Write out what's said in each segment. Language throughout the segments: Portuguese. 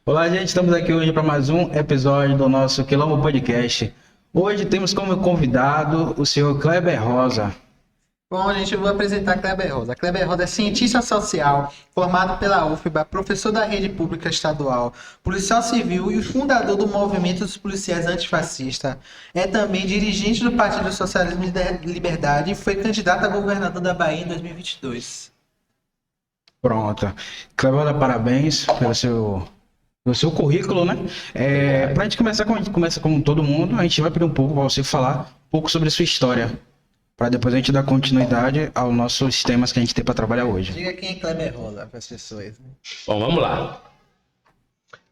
Olá, gente, estamos aqui hoje para mais um episódio do nosso Quilombo Podcast. Hoje temos como convidado o senhor Kleber Rosa. Bom, gente, eu vou apresentar Kleber Rosa. Kleber Rosa é cientista social, formado pela UFBA, professor da rede pública estadual, policial civil e fundador do movimento dos policiais antifascistas. É também dirigente do Partido Socialismo e Liberdade e foi candidato a governador da Bahia em 2022. Pronto. Kleber, parabéns pelo seu currículo, né? Para a gente começar, como a gente começa com todo mundo, a gente vai pedir um pouco para você falar um pouco sobre a sua história, para depois a gente dar continuidade aos nossos temas que a gente tem para trabalhar hoje. Diga quem é Kleber Rosa para as pessoas. Né? Bom, vamos lá.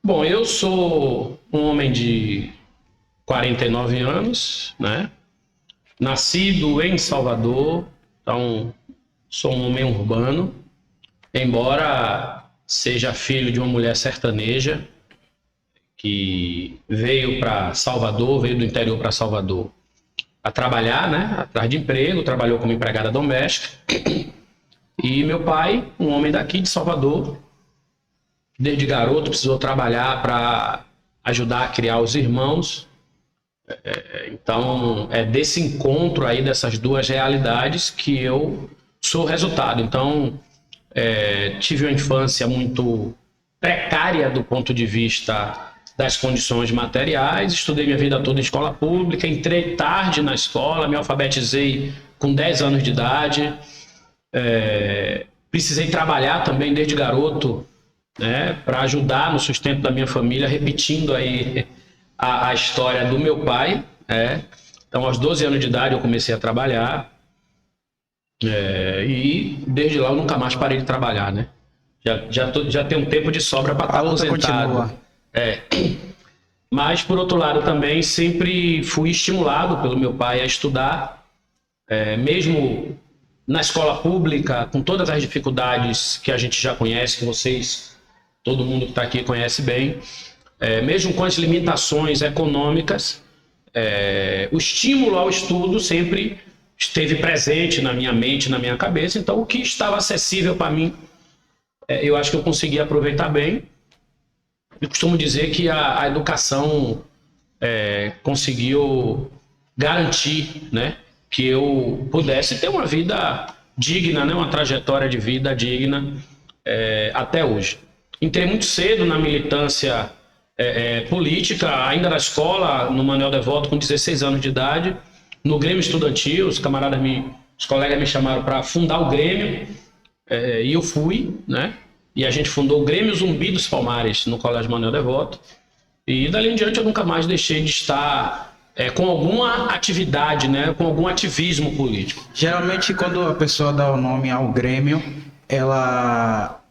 Bom, eu sou um homem de 49 anos, né? Nascido em Salvador, então sou um homem urbano, embora seja filho de uma mulher sertaneja que veio para Salvador, veio do interior para Salvador a trabalhar, né? Atrás de emprego, trabalhou como empregada doméstica. E meu pai, um homem daqui de Salvador, desde garoto precisou trabalhar para ajudar a criar os irmãos. Então, é desse encontro aí, dessas duas realidades, que eu sou resultado. Então, tive uma infância muito precária do ponto de vista das condições materiais, estudei minha vida toda em escola pública, entrei tarde na escola, me alfabetizei com 10 anos de idade, precisei trabalhar também desde garoto, né, para ajudar no sustento da minha família, repetindo aí a história do meu pai. Então, aos 12 anos de idade eu comecei a trabalhar, e desde lá eu nunca mais parei de trabalhar, né? Já tem um tempo de sobra para estar aposentado. Continua. Mas, por outro lado, também sempre fui estimulado pelo meu pai a estudar, mesmo na escola pública, com todas as dificuldades que a gente já conhece, que vocês, todo mundo que está aqui conhece bem, mesmo com as limitações econômicas, o estímulo ao estudo sempre esteve presente na minha mente, na minha cabeça. Então, o que estava acessível para mim, eu acho que eu consegui aproveitar bem. Eu costumo dizer que a educação conseguiu garantir, né, que eu pudesse ter uma vida digna, né, uma trajetória de vida digna até hoje. Entrei muito cedo na militância política, ainda na escola, no Manuel Devoto, com 16 anos de idade, no Grêmio Estudantil. Os colegas me chamaram para fundar o Grêmio, e eu fui, né? E a gente fundou o Grêmio Zumbi dos Palmares no Colégio Manuel Devoto. E dali em diante eu nunca mais deixei de estar com alguma atividade, né? Com algum ativismo político. Geralmente, quando a pessoa dá o nome ao Grêmio, ela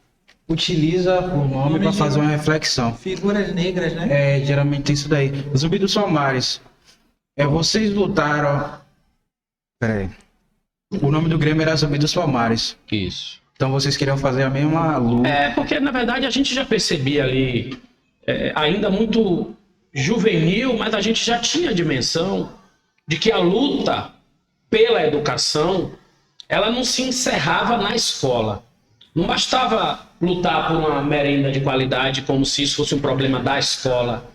utiliza o nome para fazer uma reflexão. Figuras negras, né? Geralmente tem isso daí. Zumbi dos Palmares. Vocês lutaram. Peraí. O nome do Grêmio era Zumbi dos Palmares. Isso. Então vocês queriam fazer a mesma luta. Porque na verdade a gente já percebia ali, ainda muito juvenil, mas a gente já tinha a dimensão de que a luta pela educação, ela não se encerrava na escola. Não bastava lutar por uma merenda de qualidade como se isso fosse um problema da escola.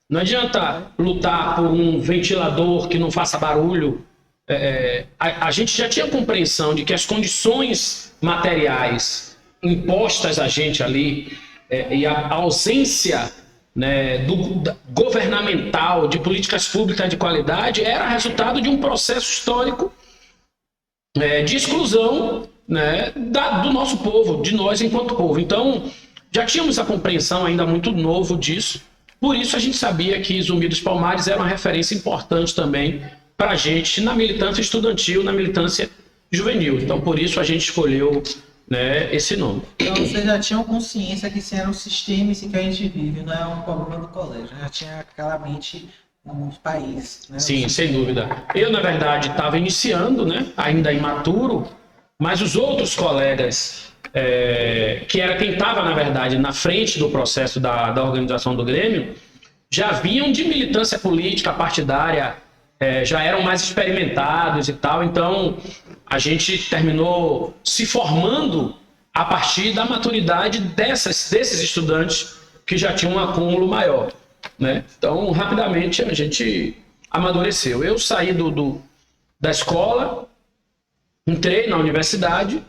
Não adianta lutar por um ventilador que não faça barulho. A gente já tinha compreensão de que as condições materiais impostas a gente ali, e a ausência, né, governamental de políticas públicas de qualidade era resultado de um processo histórico de exclusão, né, do nosso povo, de nós enquanto povo. Então, já tínhamos a compreensão ainda muito novo disso. Por isso a gente sabia que Zumbi dos Palmares era uma referência importante também para a gente na militância estudantil, na militância juvenil. Então, por isso a gente escolheu, né, esse nome. Então, vocês já tinham consciência que esse era um sistema que a gente vive, não é um problema do colégio. Já tinha claramente um país. Né? Sim, sem dúvida. Eu, na verdade, estava iniciando, né, ainda imaturo, mas os outros colegas, que era quem estava, na verdade, na frente do processo da organização do Grêmio, já vinham de militância política partidária, já eram mais experimentados e tal. Então, a gente terminou se formando a partir da maturidade desses estudantes que já tinha um acúmulo maior, né? Então, rapidamente, a gente amadureceu. Eu saí da escola, entrei na universidade,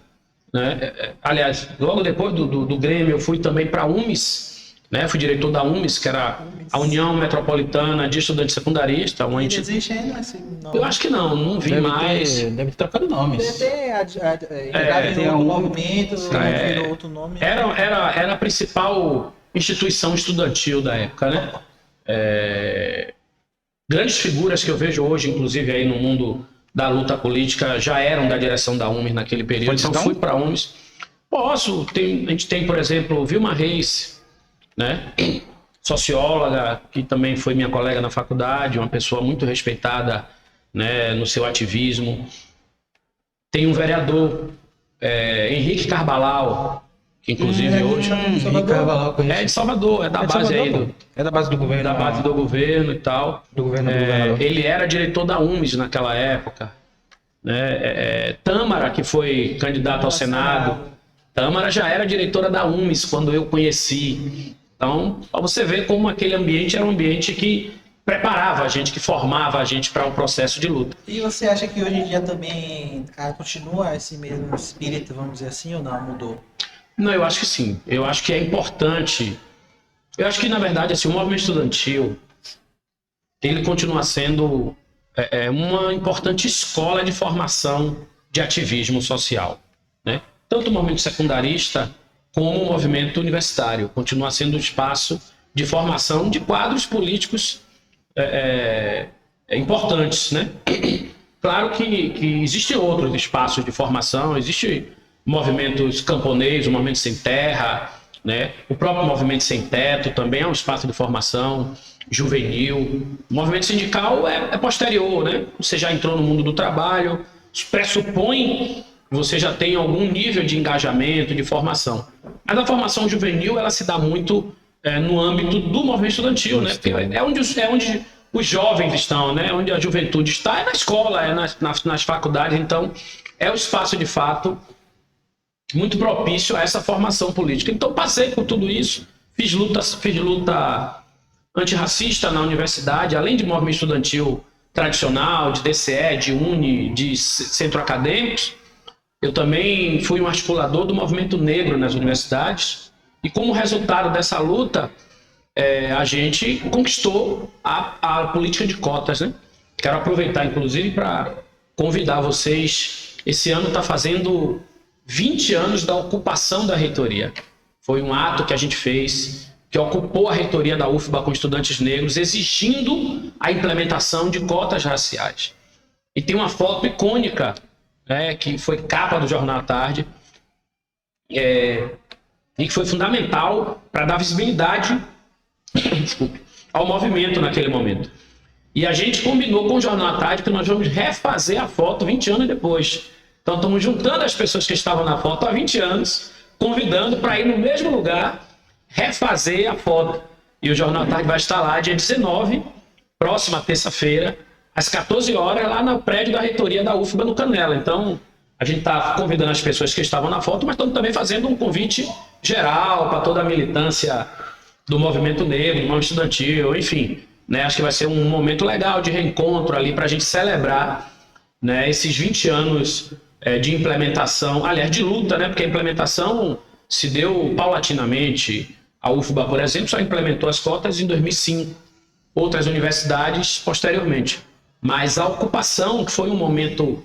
né? Aliás, logo depois do Grêmio, eu fui também para a UMES, né? Fui diretor da UMES, que era a União Metropolitana de Estudantes Secundaristas. Existe ainda esse nome? Eu acho que não vi mais. Deve ter trocado nomes. Deve ter tem outro um- movimento, virou outro nome. Era a principal instituição estudantil da época, né? Grandes figuras que eu vejo hoje, inclusive aí no mundo da luta política, já eram da direção da UMES naquele período. Pode Então citar fui um? para a UMES. Posso, a gente tem, por exemplo, Vilma Reis, né? Socióloga, que também foi minha colega na faculdade, uma pessoa muito respeitada, né, no seu ativismo. Tem um vereador, Henrique Carvalhal, que inclusive hoje Henrique Carvalhal, é conheço. de Salvador, é da É de base Salvador, aí pô. É da base do governo. da base do governo e tal. Do governo do governador. Ele era diretor da UMES naquela época, né? Tâmara, que foi candidata ao Senado, Tâmara já era diretora da UMES quando eu conheci. Então, para você ver como aquele ambiente era um ambiente que preparava a gente, que formava a gente para um processo de luta. E você acha que hoje em dia também continua esse mesmo espírito, vamos dizer assim, ou não? Mudou? Não, eu acho que sim. Eu acho que é importante. Eu acho que, na verdade, assim, o movimento estudantil, ele continua sendo uma importante escola de formação de ativismo social, né? Tanto o movimento secundarista como o movimento universitário. Continua sendo um espaço de formação de quadros políticos importantes, né? Claro que existem outros espaços de formação, existem movimentos camponês, o movimento sem terra, né? O próprio movimento sem teto também é um espaço de formação juvenil. O movimento sindical é posterior, né? Você já entrou no mundo do trabalho, pressupõe que você já tem algum nível de engajamento, de formação. Mas a formação juvenil, ela se dá muito no âmbito do movimento estudantil, né? Porque é onde os jovens estão, né? Onde a juventude está, é na escola, é nas faculdades. Então, é o espaço, de fato, muito propício a essa formação política. Então, passei por tudo isso, fiz luta antirracista na universidade, além de movimento estudantil tradicional, de DCE, de UNE, de centro acadêmicos. Eu também fui um articulador do movimento negro nas universidades. E como resultado dessa luta, a gente conquistou a política de cotas, né? Quero aproveitar, inclusive, para convidar vocês. Esse ano está fazendo 20 anos da ocupação da reitoria. Foi um ato que a gente fez, que ocupou a reitoria da UFBA com estudantes negros, exigindo a implementação de cotas raciais. E tem uma foto icônica, que foi capa do Jornal à Tarde, e que foi fundamental para dar visibilidade ao movimento naquele momento. E a gente combinou com o Jornal à Tarde que nós vamos refazer a foto 20 anos depois. Então estamos juntando as pessoas que estavam na foto há 20 anos, convidando para ir no mesmo lugar, refazer a foto. E o Jornal à Tarde vai estar lá dia 19, próxima terça-feira, às 14 horas, lá no prédio da reitoria da UFBA no Canela. Então, a gente está convidando as pessoas que estavam na foto, mas estamos também fazendo um convite geral para toda a militância do movimento negro, do movimento estudantil, enfim. Né? Acho que vai ser um momento legal de reencontro ali para a gente celebrar, né, esses 20 anos de implementação, aliás, de luta, né? Porque a implementação se deu paulatinamente. A UFBA, por exemplo, só implementou as cotas em 2005. Outras universidades posteriormente. Mas a ocupação, que foi um momento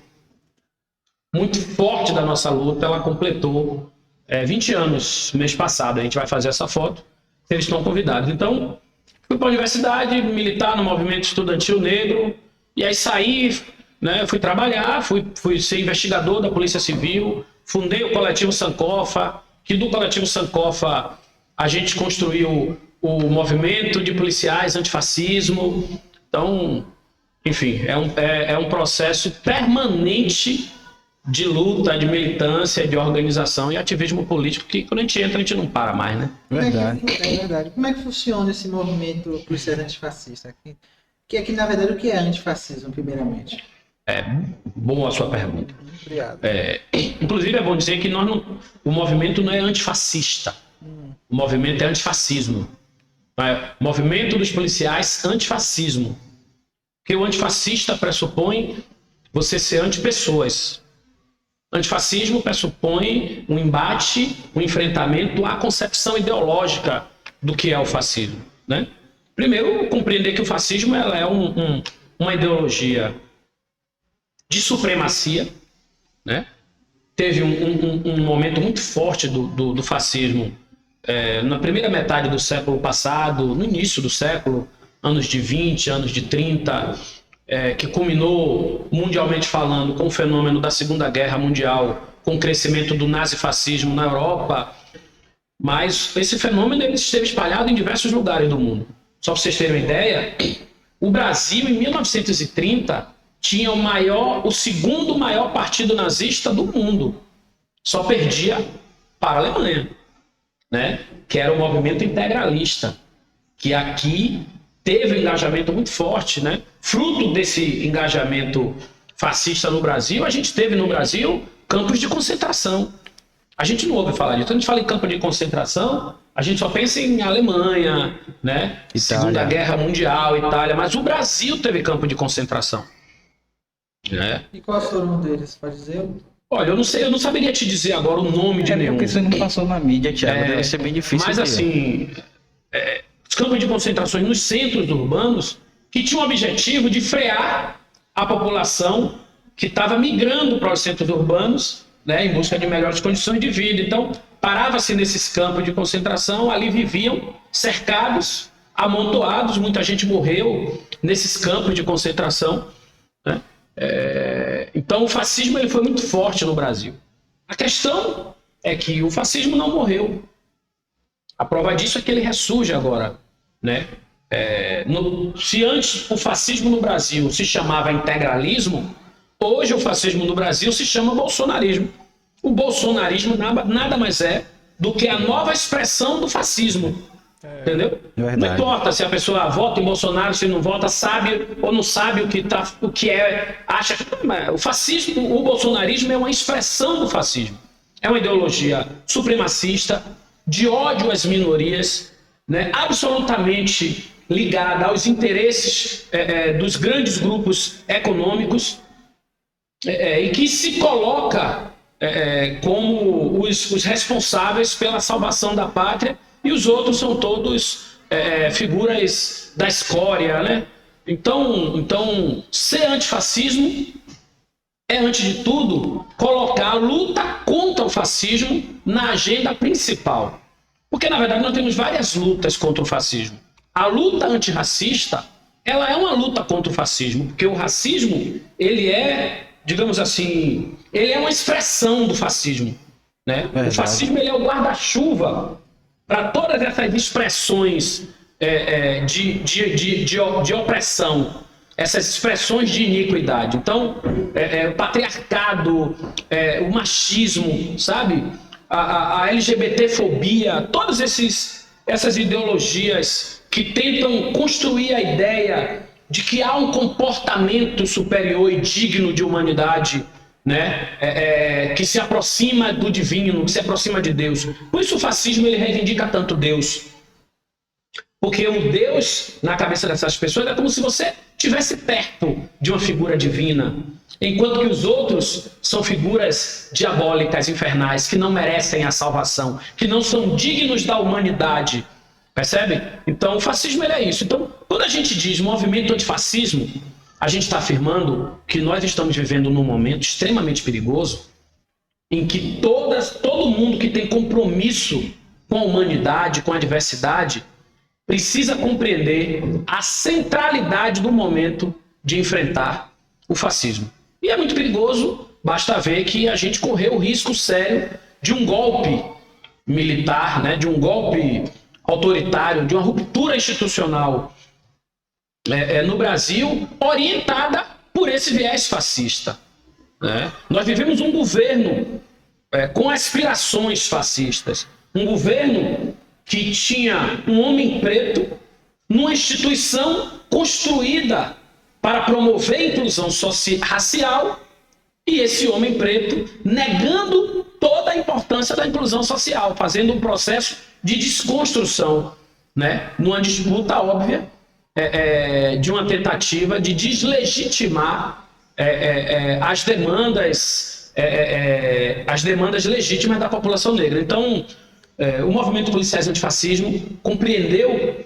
muito forte da nossa luta, ela completou 20 anos mês passado. A gente vai fazer essa foto, eles estão convidados. Então, fui para a universidade, militar no movimento estudantil negro, e aí saí, né, fui trabalhar, fui ser investigador da Polícia Civil, fundei o Coletivo Sankofa, que do Coletivo Sankofa a gente construiu o movimento de policiais antifascismo. Então, enfim, é um processo permanente de luta, de militância, de organização e ativismo político, que quando a gente entra, a gente não para mais, né? Verdade. É verdade. Como é que funciona esse movimento policiais antifascista? Que na verdade, o que é antifascismo, primeiramente? Boa a sua pergunta. Obrigado. Inclusive, é bom dizer que o movimento não é antifascista. O movimento é antifascismo. Movimento dos policiais antifascismo. Porque o antifascista pressupõe você ser antipessoas. Antifascismo pressupõe um embate, um enfrentamento à concepção ideológica do que é o fascismo, né? Primeiro, compreender que o fascismo ela é uma ideologia de supremacia, né? Teve um momento muito forte do fascismo na primeira metade do século passado, no início do século, anos de 20, anos de 30, que culminou, mundialmente falando, com o fenômeno da Segunda Guerra Mundial, com o crescimento do nazifascismo na Europa. Mas esse fenômeno ele esteve espalhado em diversos lugares do mundo. Só para vocês terem uma ideia, o Brasil, em 1930, tinha o segundo maior partido nazista do mundo. Só perdia para a Alemanha, né? Que era o movimento integralista, que aqui teve um engajamento muito forte, né? Fruto desse engajamento fascista no Brasil, a gente teve no Brasil campos de concentração. A gente não ouve falar disso. Quando a gente fala em campo de concentração, a gente só pensa em Alemanha, né? Segunda Guerra Mundial, Itália, mas o Brasil teve campo de concentração. Né? E qual foi um deles? Pode dizer? Olha, eu não sei, eu não saberia te dizer agora o nome de nenhum. Porque você não passou na mídia, Thiago, deve ser bem difícil. Mas assim, os campos de concentração nos centros urbanos que tinham o objetivo de frear a população que estava migrando para os centros urbanos, né, em busca de melhores condições de vida. Então, parava-se nesses campos de concentração, ali viviam cercados, amontoados, muita gente morreu nesses campos de concentração, né? Então o fascismo ele foi muito forte no Brasil. A questão é que o fascismo não morreu. A prova disso é que ele ressurge agora, né? Se antes o fascismo no Brasil se chamava integralismo, hoje o fascismo no Brasil se chama bolsonarismo. O bolsonarismo nada mais é do que a nova expressão do fascismo. Entendeu? Não importa se a pessoa vota em Bolsonaro, se não vota, sabe ou não sabe o que é, acha que o fascismo, o bolsonarismo é uma expressão do fascismo. É uma ideologia supremacista, de ódio às minorias, né, absolutamente ligada aos interesses dos grandes grupos econômicos, e que se coloca como os responsáveis pela salvação da pátria. E os outros são todos figuras da escória, né? Então, ser antifascismo é, antes de tudo, colocar a luta contra o fascismo na agenda principal. Porque, na verdade, nós temos várias lutas contra o fascismo. A luta antirracista, ela é uma luta contra o fascismo, porque o racismo, ele é, digamos assim, ele é uma expressão do fascismo, né? O fascismo, ele é o guarda-chuva para todas essas expressões de opressão, essas expressões de iniquidade. Então, o patriarcado, o machismo, sabe? A LGBTfobia, todas essas ideologias que tentam construir a ideia de que há um comportamento superior e digno de humanidade, né? Que se aproxima do divino, que se aproxima de Deus. Por isso o fascismo ele reivindica tanto Deus. Porque o Deus, na cabeça dessas pessoas, é como se você estivesse perto de uma figura divina, enquanto que os outros são figuras diabólicas, infernais, que não merecem a salvação, que não são dignos da humanidade. Percebe? Então o fascismo ele é isso. Então, quando a gente diz movimento antifascismo, a gente está afirmando que nós estamos vivendo num momento extremamente perigoso em que todo mundo que tem compromisso com a humanidade, com a diversidade, precisa compreender a centralidade do momento de enfrentar o fascismo. E é muito perigoso, basta ver que a gente correu o risco sério de um golpe militar, né, de um golpe autoritário, de uma ruptura institucional no Brasil, orientada por esse viés fascista, né? Nós vivemos um governo com aspirações fascistas, um governo que tinha um homem preto numa instituição construída para promover a inclusão racial, e esse homem preto negando toda a importância da inclusão social, fazendo um processo de desconstrução né, numa disputa óbvia de uma tentativa de deslegitimar as demandas legítimas da população negra. Então, o movimento Policiais Antifascismo compreendeu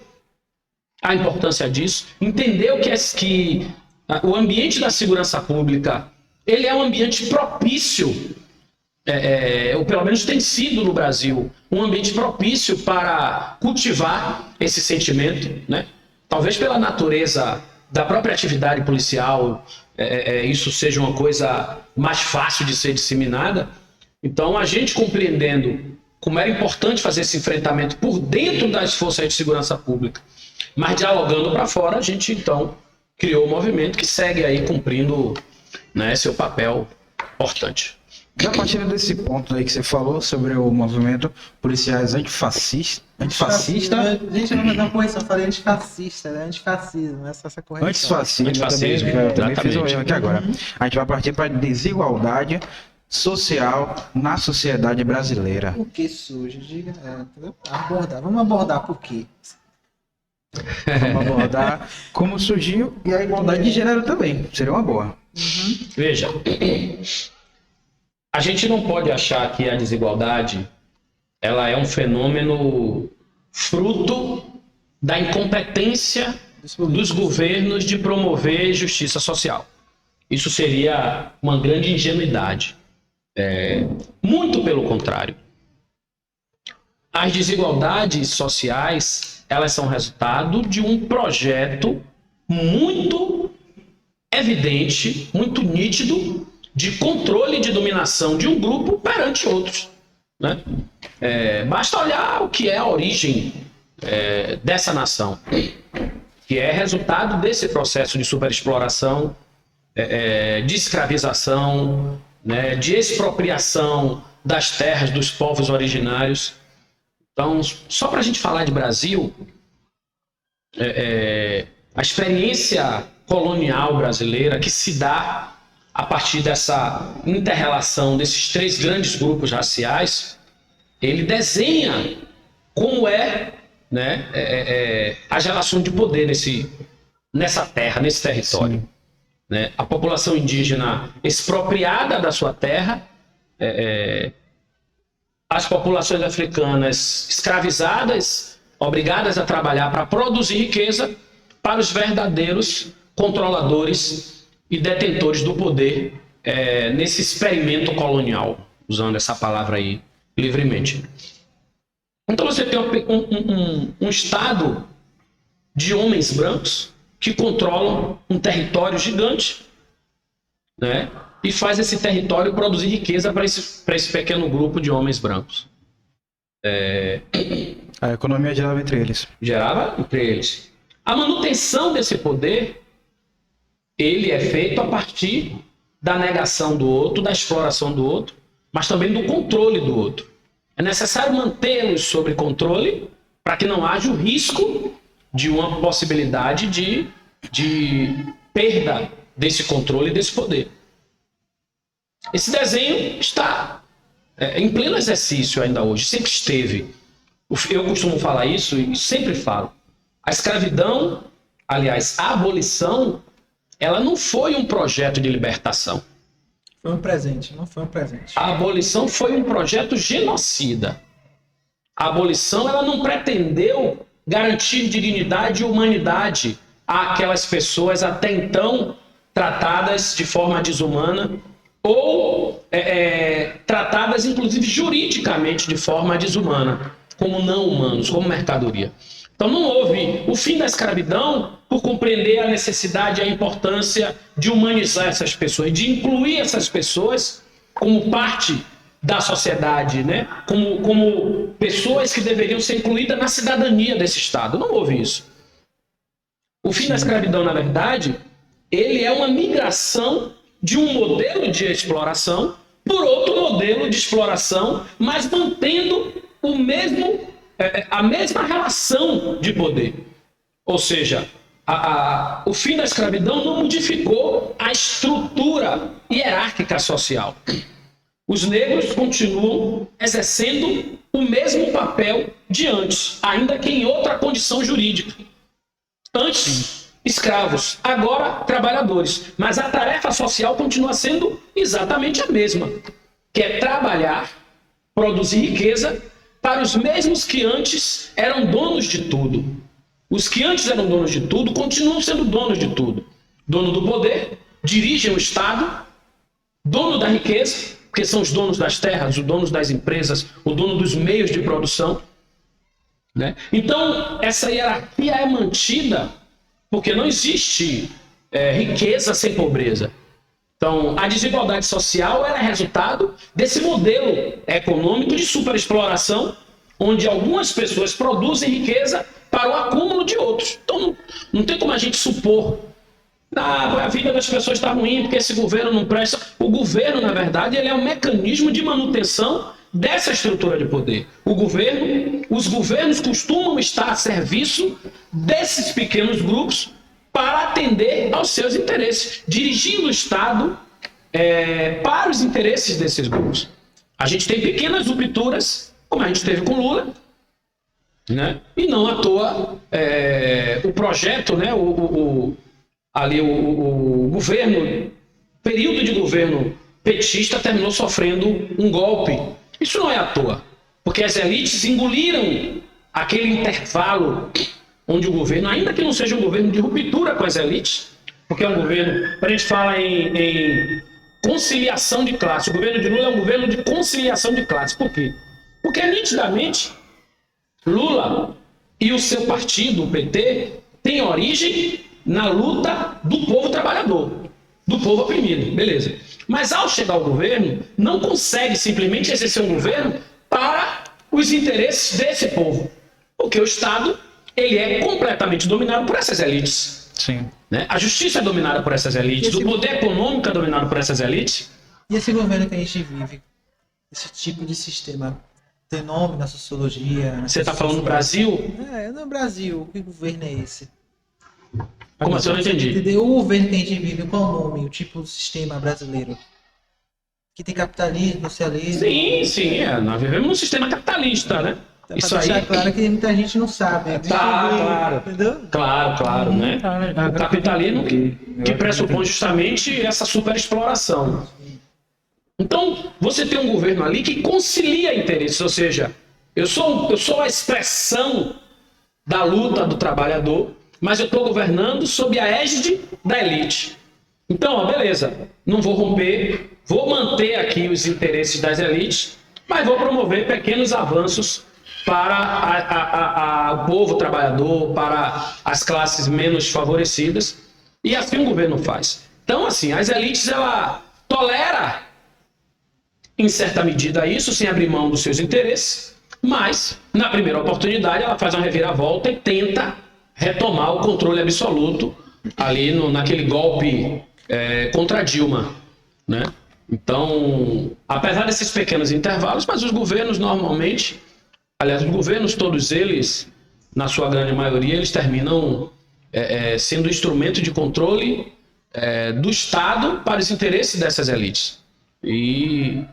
a importância disso, entendeu que o ambiente da segurança pública ele é um ambiente propício, ou pelo menos tem sido no Brasil, um ambiente propício para cultivar esse sentimento, né? Talvez pela natureza da própria atividade policial, isso seja uma coisa mais fácil de ser disseminada. Então, a gente compreendendo como era importante fazer esse enfrentamento por dentro das forças de segurança pública, mas dialogando para fora, a gente então criou um movimento que segue aí cumprindo, né, seu papel importante. A partir desse ponto aí que você falou sobre o movimento Policiais Antifascista. Gente, não vai dar uma correção, eu falei antifascista, né? Antifascismo, essa correção. Antifascismo, eu também fiz um erro aqui agora. A gente vai partir para a desigualdade social na sociedade brasileira. O que surge? Diga, entendeu? Vamos abordar por quê? Vamos abordar como surgiu e a igualdade de gênero também. Seria uma boa. Veja, a gente não pode achar que a desigualdade ela é um fenômeno fruto da incompetência dos governos de promover justiça social. Isso seria uma grande ingenuidade. Muito pelo contrário. As desigualdades sociais, elas são resultado de um projeto muito evidente, muito nítido, de controle e de dominação de um grupo perante outros, né? Basta olhar o que é a origem dessa nação, que é resultado desse processo de superexploração, de escravização, né, de expropriação das terras dos povos originários. Então, só para a gente falar de Brasil, a experiência colonial brasileira que se dá a partir dessa inter-relação desses três grandes grupos raciais, ele desenha como né, as relações de poder nessa terra, nesse território. Né? A população indígena expropriada da sua terra, as populações africanas escravizadas, obrigadas a trabalhar para produzir riqueza para os verdadeiros controladores e detentores do poder nesse experimento colonial, usando essa palavra aí livremente. Então você tem um estado de homens brancos que controlam um território gigante, né? E faz esse território produzir riqueza para esse pequeno grupo de homens brancos. A economia gerava entre eles. A manutenção desse poder, ele é feito a partir da negação do outro, da exploração do outro, mas também do controle do outro. É necessário mantê-los sob controle para que não haja o risco de uma possibilidade de perda desse controle e desse poder. Esse desenho está em pleno exercício ainda hoje, sempre esteve. Eu costumo falar isso e sempre falo. A escravidão, aliás, a abolição, ela não foi um projeto de libertação. Foi um presente, não foi um presente. A abolição foi um projeto genocida. A abolição, ela não pretendeu garantir dignidade e humanidade àquelas pessoas até então tratadas de forma desumana ou tratadas, inclusive, juridicamente de forma desumana, como não humanos, como mercadoria. Então não houve o fim da escravidão por compreender a necessidade e a importância de humanizar essas pessoas, de incluir essas pessoas como parte da sociedade, né? como pessoas que deveriam ser incluídas na cidadania desse Estado. Não houve isso. O fim da escravidão, na verdade, ele é uma migração de um modelo de exploração por outro modelo de exploração, mas mantendo a mesma relação de poder. Ou seja, o fim da escravidão não modificou a estrutura hierárquica social. os negros continuam exercendo o mesmo papel de antes, ainda que em outra condição jurídica. Antes, escravos, agora trabalhadores. Mas a tarefa social continua sendo exatamente a mesma, que é trabalhar, produzir riqueza para os mesmos que antes eram donos de tudo. Os que antes eram donos de tudo continuam sendo donos de tudo. Dono do poder, dirigem o Estado, dono da riqueza, porque são os donos das terras, os donos das empresas, o dono dos meios de produção. Né? Então, essa hierarquia é mantida porque não existe riqueza sem pobreza. Então, a desigualdade social é resultado desse modelo econômico de superexploração, onde algumas pessoas produzem riqueza para o acúmulo de outros. Então, não tem como a gente supor a vida das pessoas está ruim porque esse governo não presta. O governo, na verdade, ele é um mecanismo de manutenção dessa estrutura de poder. Os governos costumam estar a serviço desses pequenos grupos para atender aos seus interesses, dirigindo o Estado para os interesses desses grupos. A gente tem pequenas rupturas, como a gente teve com Lula, né? E não à toa o projeto, né? o governo, período de governo petista terminou sofrendo um golpe. Isso não é à toa, porque as elites engoliram aquele intervalo onde o governo, ainda que não seja um governo de ruptura com as elites, porque é um governo, a gente fala em conciliação de classe. O governo de Lula é um governo de conciliação de classe. Por quê? Porque nitidamente Lula e o seu partido, o PT, têm origem na luta do povo trabalhador, do povo oprimido, beleza. Mas ao chegar ao governo, não consegue simplesmente exercer um governo para os interesses desse povo, porque o Estado ele é completamente dominado por essas elites. Sim. Né? A justiça é dominada por essas elites, o poder econômico é dominado por essas elites. E esse governo que a gente vive, esse tipo de sistema, tem nome na sociologia? Você está falando no Brasil? No Brasil, que governo é esse? Como assim? Eu não entendi. O governo que a gente vive, qual o nome, o tipo de sistema brasileiro? Que tem capitalismo, socialismo. Sim, nós vivemos num sistema capitalista, né? Pra Isso deixar aí. claro que muita gente não sabe. Claro. Entendeu? Claro, né? O capitalismo que pressupõe justamente essa superexploração. Então, você tem um governo ali que concilia interesses, ou seja, eu sou a expressão da luta do trabalhador, mas eu estou governando sob a égide da elite. Então, beleza, não vou romper, vou manter aqui os interesses das elites, mas vou promover pequenos avanços para o povo trabalhador, para as classes menos favorecidas, e assim o governo faz. Então, assim, as elites, ela tolera, em certa medida, isso, sem abrir mão dos seus interesses, mas, na primeira oportunidade, ela faz uma reviravolta e tenta retomar o controle absoluto ali naquele golpe contra Dilma, né? Então, apesar desses pequenos intervalos, mas os governos normalmente, aliás, os governos todos eles, na sua grande maioria, eles terminam sendo instrumento de controle do Estado para os interesses dessas elites. E,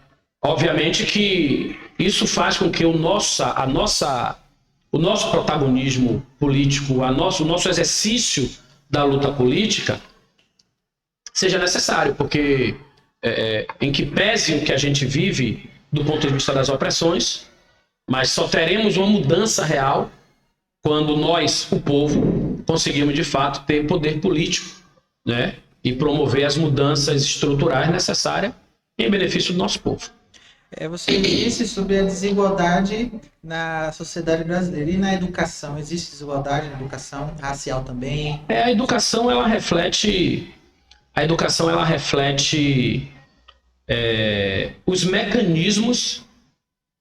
obviamente, que isso faz com que o nosso protagonismo político, o nosso exercício da luta política seja necessário, porque em que pese o que a gente vive do ponto de vista das opressões, mas só teremos uma mudança real quando nós, o povo, conseguimos de fato ter poder político, né? E promover as mudanças estruturais necessárias em benefício do nosso povo. Você disse sobre a desigualdade na sociedade brasileira e na educação. Existe desigualdade na educação racial também? A educação ela reflete os mecanismos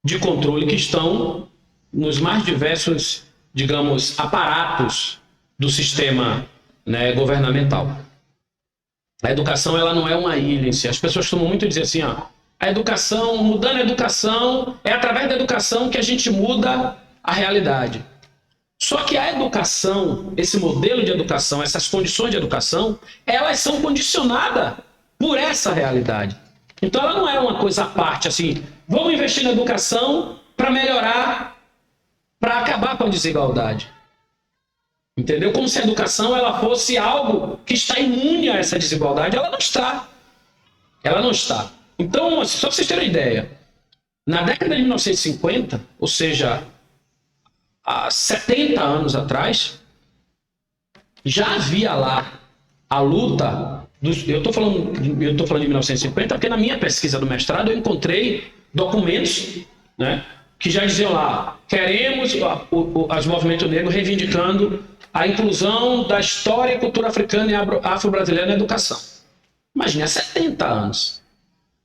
de controle que estão nos mais diversos, digamos, aparatos do sistema, né, governamental. A educação ela não é uma ilha em si. As pessoas costumam muito dizer assim, a educação, mudando a educação, é através da educação que a gente muda a realidade. Só que a educação, esse modelo de educação, essas condições de educação, elas são condicionadas por essa realidade. Então ela não é uma coisa à parte, assim, vamos investir na educação para melhorar, para acabar com a desigualdade. Entendeu? Como se a educação ela fosse algo que está imune a essa desigualdade. Ela não está. Ela não está. Então, só para vocês terem uma ideia, na década de 1950, ou seja, há 70 anos atrás, já havia lá a luta. Eu estou falando de 1950 porque na minha pesquisa do mestrado eu encontrei documentos, né, que já diziam lá, queremos os movimentos negros reivindicando a inclusão da história e cultura africana e afro-brasileira na educação. Imagina, há 70 anos.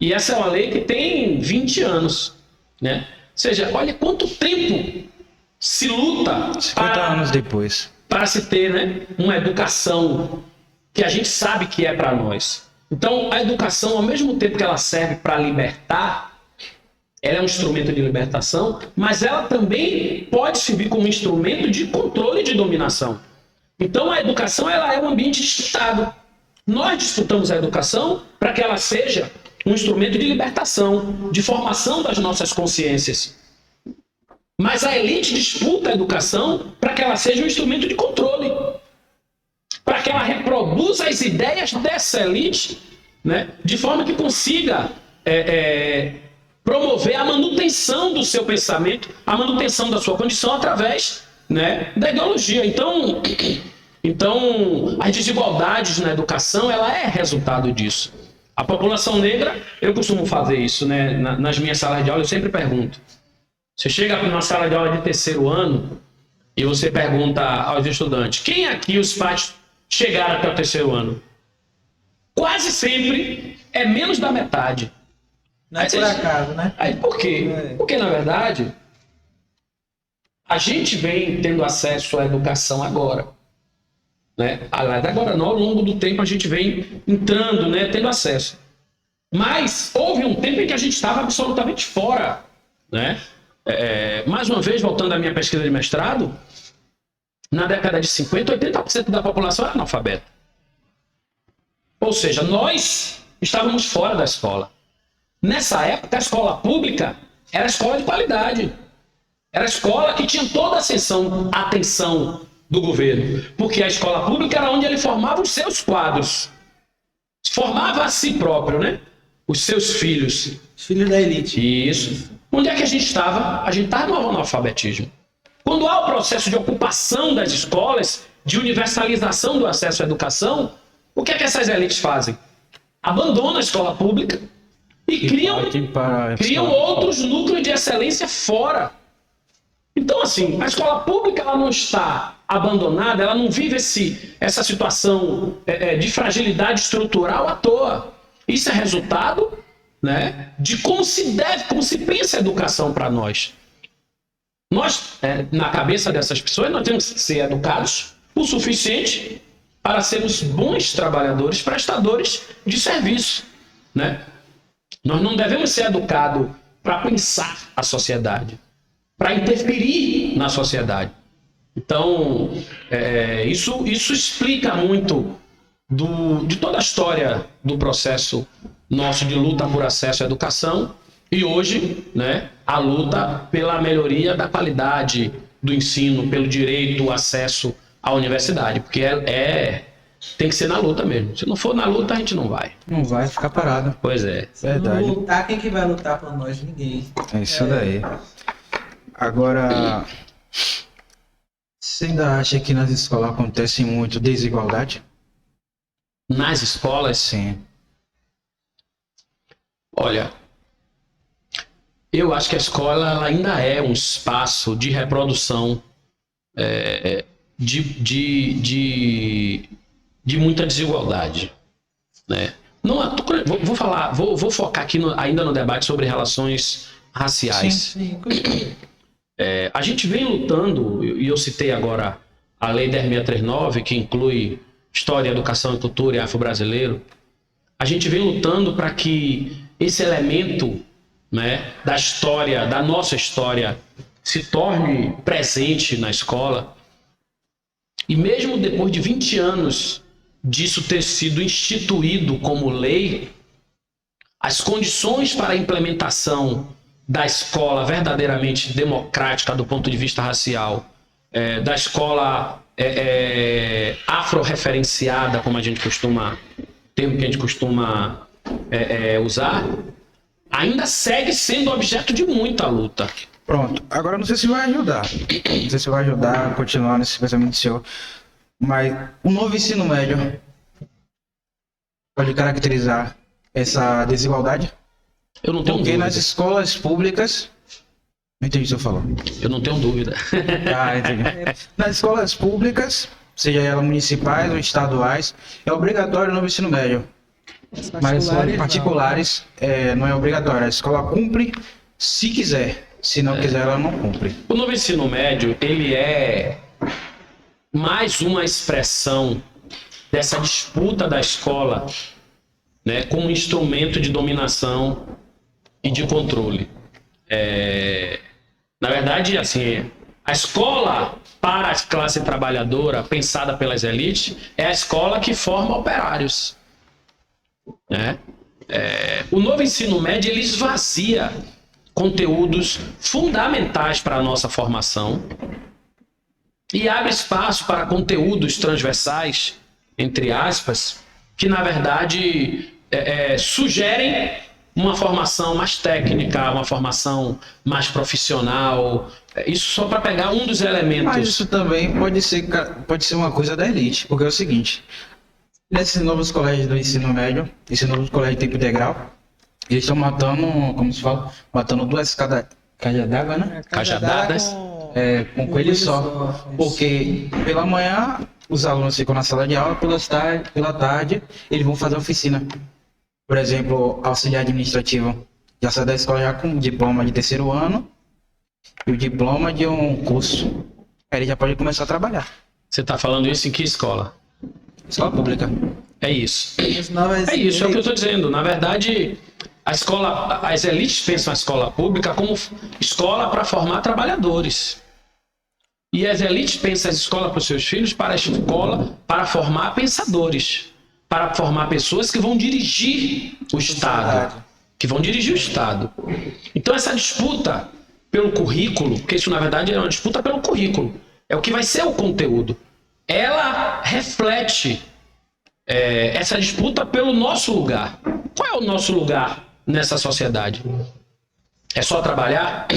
E essa é uma lei que tem 20 anos. Né? Ou seja, olha quanto tempo se luta 50 anos depois. Para se ter, né, uma educação que a gente sabe que é para nós. Então, a educação, ao mesmo tempo que ela serve para libertar, ela é um instrumento de libertação, mas ela também pode servir como instrumento de controle e de dominação. Então, a educação ela é um ambiente disputado. Nós disputamos a educação para que ela seja um instrumento de libertação, de formação das nossas consciências. Mas a elite disputa a educação para que ela seja um instrumento de controle, para que ela reproduza as ideias dessa elite, né, de forma que consiga promover a manutenção do seu pensamento, a manutenção da sua condição através, né, da ideologia. Então, as desigualdades na educação, ela é resultado disso. A população negra, eu costumo fazer isso, né, nas minhas salas de aula, eu sempre pergunto. Você chega numa sala de aula de terceiro ano e você pergunta aos estudantes, quem aqui os pais chegaram até o terceiro ano? Quase sempre é menos da metade. Não é por acaso, né? Aí por quê? Porque, na verdade, a gente vem tendo acesso à educação agora. Né? Agora não, ao longo do tempo a gente vem entrando, né, tendo acesso. Mas houve um tempo em que a gente estava absolutamente fora. Né? Mais uma vez, voltando à minha pesquisa de mestrado, na década de 50, 80% da população era analfabeta. Ou seja, nós estávamos fora da escola. Nessa época, a escola pública era a escola de qualidade. Era a escola que tinha toda a atenção do governo. Porque a escola pública era onde ele formava os seus quadros. Formava a si próprio, né? Os seus filhos. Os filhos da elite. Isso. Onde é que a gente estava? A gente estava no analfabetismo. Quando há o processo de ocupação das escolas, de universalização do acesso à educação, o que é que essas elites fazem? Abandonam a escola pública e criam outros núcleos de excelência fora. Então, assim, a escola pública ela não está abandonada, ela não vive essa situação de fragilidade estrutural à toa. Isso é resultado, né, de como se pensa a educação para nós. Nós, na cabeça dessas pessoas, nós temos que ser educados o suficiente para sermos bons trabalhadores, prestadores de serviço. Né? Nós não devemos ser educados para pensar a sociedade, para interferir na sociedade. Então, isso explica muito de toda a história do processo nosso de luta por acesso à educação e hoje, né, a luta pela melhoria da qualidade do ensino, pelo direito ao acesso à universidade, porque tem que ser na luta mesmo. Se não for na luta, a gente não vai. Não vai ficar parado. Pois é. Verdade. Não lutar, quem que vai lutar por nós? Ninguém. É isso daí. Agora, você ainda acha que nas escolas acontece muito desigualdade? Nas escolas, Sim. Olha, eu acho que a escola ela ainda é um espaço de reprodução de muita desigualdade, né? Não, vou focar aqui ainda no debate sobre relações raciais. Sim. A gente vem lutando, e eu citei agora a Lei 10.639, que inclui História, Educação e Cultura e Afro-Brasileiro. A gente vem lutando para que esse elemento, né, da história, da nossa história, se torne presente na escola. E mesmo depois de 20 anos disso ter sido instituído como lei, as condições para a implementação da escola verdadeiramente democrática do ponto de vista racial, da escola afro-referenciada, como a gente costuma, termo que a gente costuma usar, ainda segue sendo objeto de muita luta. Pronto. Agora não sei se vai ajudar. Não sei se vai ajudar a continuar nesse pensamento seu. Mas o novo ensino médio pode caracterizar essa desigualdade? Eu não tenho Porque dúvida. nas escolas públicas... Não entendi o que você falou. Eu não tenho dúvida. Ah, entendi. Nas escolas públicas, seja elas municipais ou estaduais, é obrigatório o novo ensino médio. Mas escolas particulares não é obrigatório. A escola cumpre se quiser. Se não quiser, ela não cumpre. O novo ensino médio, ele é mais uma expressão dessa disputa da escola, né, como instrumento de dominação e de controle. Na verdade, assim, a escola para a classe trabalhadora, pensada pelas elites, é a escola que forma operários, né? O novo ensino médio, ele esvazia conteúdos fundamentais para a nossa formação e abre espaço para conteúdos transversais, entre aspas, que na verdade sugerem uma formação mais técnica, uma formação mais profissional. Isso só para pegar um dos elementos. Mas isso também pode ser uma coisa da elite, porque é o seguinte: nesses novos colégios do ensino médio, esse novo colégio de tempo integral, eles estão matando, como se fala, matando duas cajas d'água, né? Cajadadas. Com coelho só. Porque pela manhã os alunos ficam na sala de aula, pela tarde eles vão fazer oficina. Por exemplo, auxiliar administrativo já sai da escola já com diploma de terceiro ano e o diploma de um curso. Aí ele já pode começar a trabalhar. Você está falando isso em que escola? Escola pública. É isso. É É o que eu estou dizendo. Na verdade, as elites pensam a escola pública como escola para formar trabalhadores. E as elites pensam a escola para os seus filhos para a escola para formar pensadores, para formar pessoas que vão dirigir o Estado. Então essa disputa pelo currículo, porque isso na verdade é uma disputa pelo currículo, é o que vai ser o conteúdo. Ela reflete essa disputa pelo nosso lugar. Qual é o nosso lugar nessa sociedade? É só trabalhar?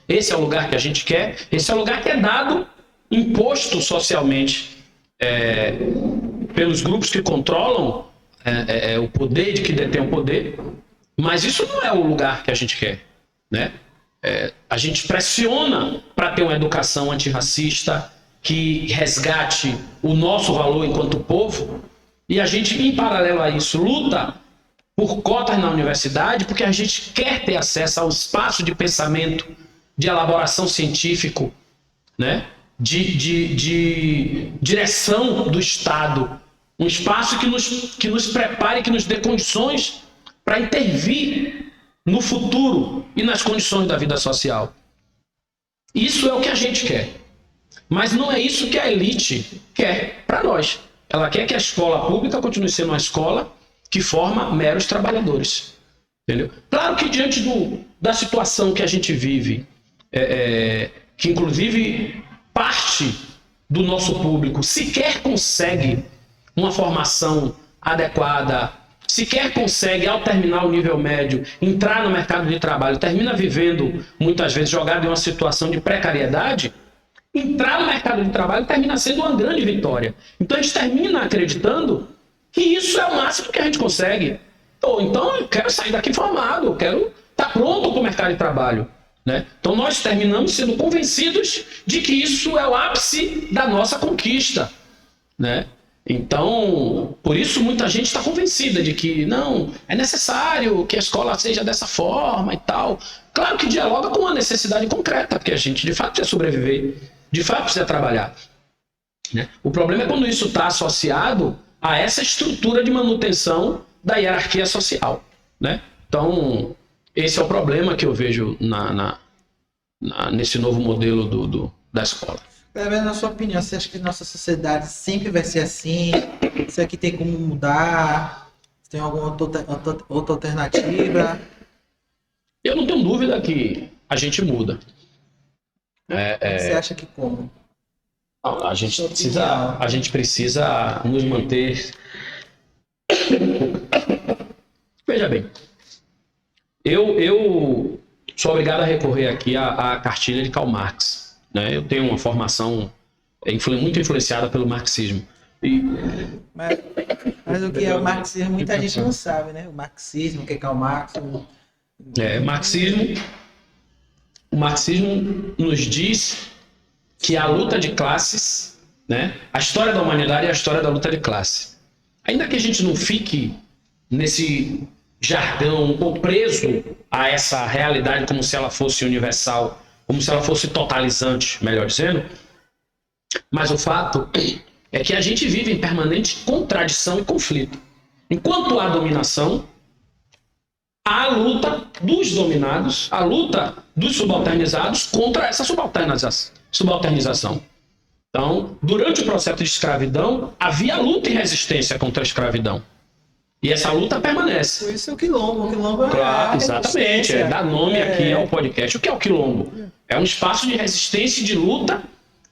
Esse é o lugar que a gente quer? Esse é o lugar que é dado, imposto socialmente pelos grupos que controlam o poder, de que detém o poder, mas isso não é o lugar que a gente quer, né? A gente pressiona para ter uma educação antirracista que resgate o nosso valor enquanto povo, e a gente, em paralelo a isso, luta por cotas na universidade, porque a gente quer ter acesso ao espaço de pensamento, de elaboração científico, né? de direção do Estado, um espaço que nos prepare, que nos dê condições para intervir no futuro e nas condições da vida social. Isso é o que a gente quer. Mas não é isso que a elite quer para nós. Ela quer que a escola pública continue sendo uma escola que forma meros trabalhadores. Entendeu? Claro que diante da situação que a gente vive, que inclusive parte do nosso público sequer consegue uma formação adequada, sequer consegue, ao terminar o nível médio, entrar no mercado de trabalho, termina vivendo, muitas vezes, jogado em uma situação de precariedade, entrar no mercado de trabalho termina sendo uma grande vitória. Então a gente termina acreditando que isso é o máximo que a gente consegue. Ou então eu quero sair daqui formado, eu quero estar pronto para o mercado de trabalho, né? Então nós terminamos sendo convencidos de que isso é o ápice da nossa conquista, né? Então, por isso muita gente está convencida de que não, é necessário que a escola seja dessa forma e tal. Claro que dialoga com uma necessidade concreta, porque a gente de fato precisa sobreviver, de fato precisa trabalhar, né? O problema é quando isso está associado a essa estrutura de manutenção da hierarquia social, né? Então, esse é o problema que eu vejo nesse novo modelo da escola. Na sua opinião, você acha que nossa sociedade sempre vai ser assim? Será que tem como mudar? Você Tem alguma outra alternativa? Eu não tenho dúvida que a gente muda. Você acha que como? A gente precisa nos manter. Veja bem, eu sou obrigado a recorrer aqui à cartilha de Karl Marx, né? Eu tenho uma formação muito influenciada pelo marxismo. Mas o que é o marxismo, muita gente não sabe, né? O marxismo, o que é Karl Marx. O marxismo nos diz que a luta de classes, né? A história da humanidade é a história da luta de classe. Ainda que a gente não fique nesse jargão ou preso a essa realidade como se ela fosse universal, como se ela fosse totalizante, melhor dizendo, mas o fato é que a gente vive em permanente contradição e conflito. Enquanto há dominação, há a luta dos dominados, a luta dos subalternizados contra essa subalternização. Então, durante o processo de escravidão, havia luta e resistência contra a escravidão. E essa luta permanece. Por isso é o quilombo. O quilombo é claro, exatamente. Dá nome aqui ao podcast. O que é o quilombo? É um espaço de resistência e de luta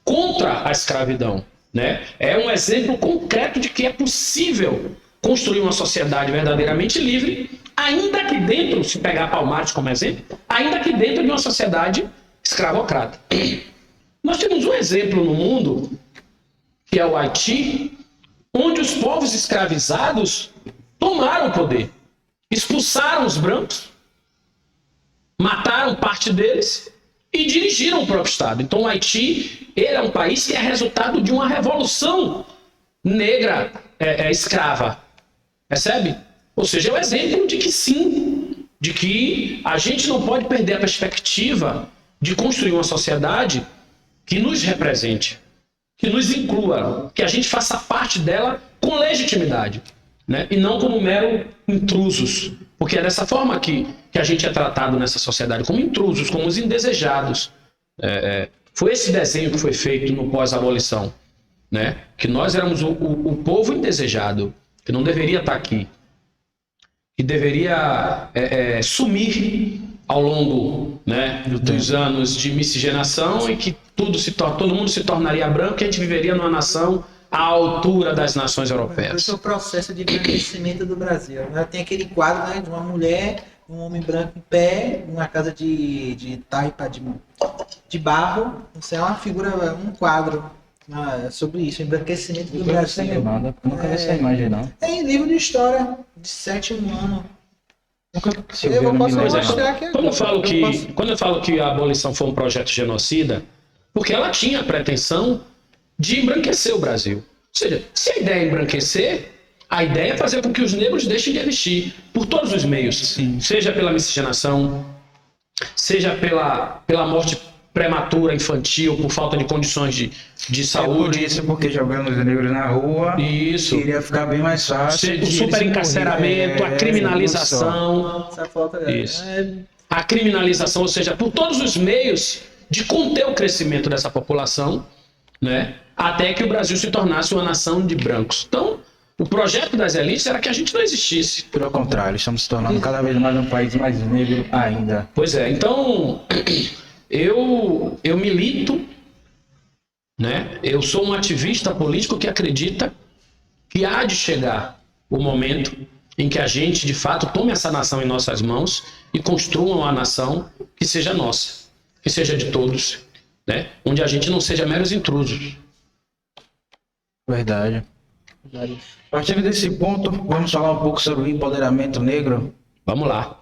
contra a escravidão, né? É um exemplo concreto de que é possível construir uma sociedade verdadeiramente livre, ainda que dentro, se pegar Palmares como exemplo, ainda que dentro de uma sociedade escravocrata. Nós temos um exemplo no mundo, que é o Haiti, onde os povos escravizados tomaram o poder, expulsaram os brancos, mataram parte deles e dirigiram o próprio Estado. Então o Haiti, ele é um país que é resultado de uma revolução negra escrava. Percebe? Ou seja, é o exemplo de que sim, de que a gente não pode perder a perspectiva de construir uma sociedade que nos represente, que nos inclua, que a gente faça parte dela com legitimidade, né? E não como mero intrusos, porque é dessa forma que a gente é tratado nessa sociedade, como intrusos, como os indesejados. Foi esse desenho que foi feito no pós-abolição, né? Que nós éramos o povo indesejado, que não deveria estar aqui, que deveria sumir ao longo, né, dos anos de miscigenação, e que todo mundo se tornaria branco e a gente viveria numa nação à altura das nações europeias. Esse é o processo de envelhecimento do Brasil. Tem aquele quadro, né, de uma mulher, um homem branco em pé, numa casa de taipa de barro. Isso é uma figura, um quadro sobre isso, o embranquecimento do Brasil. Nunca vi essa imagem, não. É em livro de história, de 7º ano. Eu posso mostrar aqui quando agora. Quando eu falo que a abolição foi um projeto genocida, porque ela tinha a pretensão de embranquecer o Brasil. Ou seja, se a ideia é embranquecer, a ideia é fazer com que os negros deixem de existir por todos os meios. Sim. Seja pela miscigenação, seja pela morte prematura, infantil, por falta de condições de saúde. Por isso, porque jogando os negros na rua, isso iria ficar bem mais fácil. O superencarceramento, a criminalização. Isso. A criminalização, ou seja, por todos os meios de conter o crescimento dessa população, né, até que o Brasil se tornasse uma nação de brancos. Então, o projeto das elites era que a gente não existisse. Pelo contrário, estamos se tornando cada vez mais um país mais negro ainda. Pois é, então eu milito, né? Eu sou um ativista político que acredita que há de chegar o momento em que a gente, de fato, tome essa nação em nossas mãos e construa uma nação que seja nossa, que seja de todos, né? Onde a gente não seja meros intrusos. Verdade. Partindo desse ponto, vamos falar um pouco sobre o empoderamento negro. Vamos lá.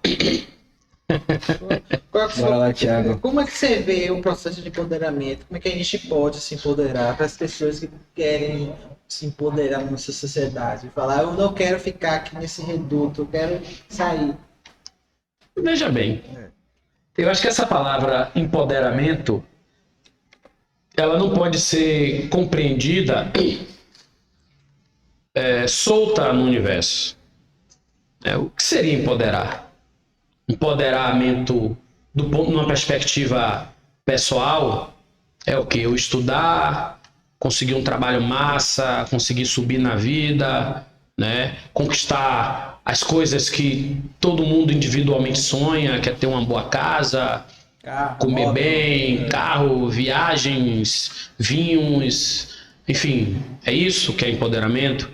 Bora lá, Thiago. Como é que você vê o processo de empoderamento? Como é que a gente pode se empoderar para as pessoas que querem se empoderar na nossa sociedade? Falar, eu não quero ficar aqui nesse reduto, eu quero sair. Veja bem, eu acho que essa palavra empoderamento, ela não pode ser compreendida solta no universo. O que seria empoderar? Empoderamento numa perspectiva pessoal é o que? Eu estudar, conseguir um trabalho massa, conseguir subir na vida, né? Conquistar as coisas que todo mundo individualmente sonha, que é ter uma boa casa, comer bem, carro, viagens, vinhos, enfim, é isso que é empoderamento,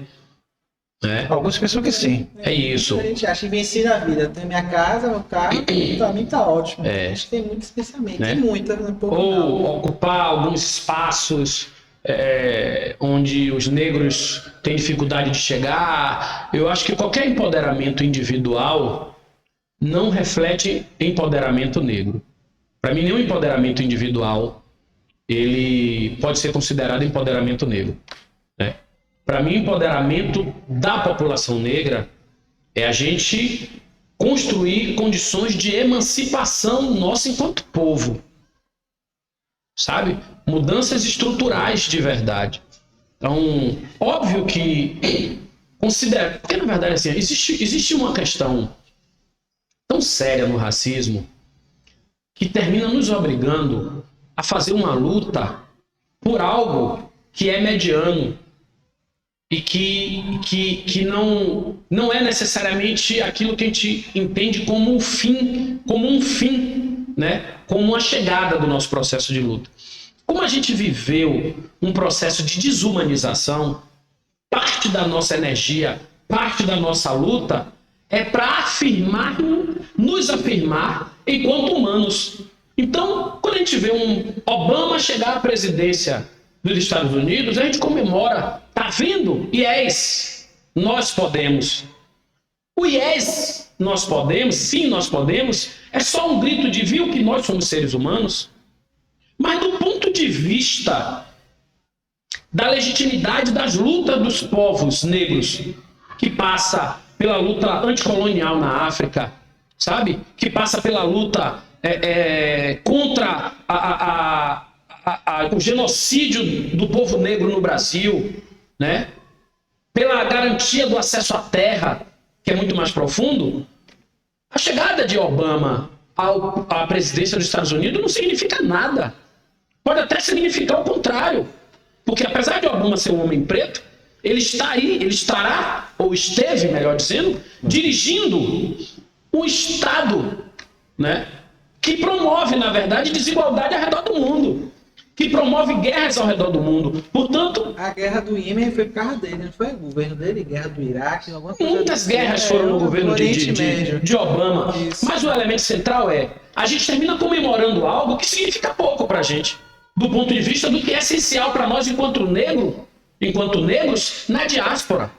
né? Algumas pessoas que sim. É isso. A gente acha que venci na vida. Eu tenho minha casa, meu carro, pra mim tá ótimo. A gente tem muitos pensamentos, Né? tem muita, né? Ou ocupar alguns espaços onde os negros têm dificuldade de chegar. Eu acho que qualquer empoderamento individual não reflete empoderamento negro. Para mim, nenhum empoderamento individual ele pode ser considerado empoderamento negro, né? Para mim, empoderamento da população negra é a gente construir condições de emancipação nossa enquanto povo, sabe? Mudanças estruturais de verdade. Então, óbvio que porque na verdade assim, existe uma questão tão séria no racismo que termina nos obrigando a fazer uma luta por algo que é mediano e que não é necessariamente aquilo que a gente entende como um fim, né? Como uma chegada do nosso processo de luta. Como a gente viveu um processo de desumanização, parte da nossa energia, parte da nossa luta é para nos afirmar enquanto humanos. Então, quando a gente vê um Obama chegar à presidência dos Estados Unidos, a gente comemora, tá vendo? Yes, nós podemos. O yes, nós podemos, sim, nós podemos, é só um grito de viu que nós somos seres humanos. Mas do ponto de vista da legitimidade das lutas dos povos negros, que passa pela luta anticolonial na África, sabe? Que passa pela luta contra o genocídio do povo negro no Brasil, né? Pela garantia do acesso à terra, que é muito mais profundo, a chegada de Obama à presidência dos Estados Unidos não significa nada. Pode até significar o contrário. Porque apesar de Obama ser um homem preto, ele estará, ou esteve, melhor dizendo, dirigindo um Estado, né, que promove, na verdade, desigualdade ao redor do mundo, que promove guerras ao redor do mundo. Portanto, a guerra do Iêmen foi por causa dele, não foi o governo dele, guerra do Iraque, alguma coisa. Muitas guerras foram no governo de Obama. Isso. Mas o elemento central a gente termina comemorando algo que significa pouco pra gente, do ponto de vista do que é essencial para nós enquanto negros na diáspora.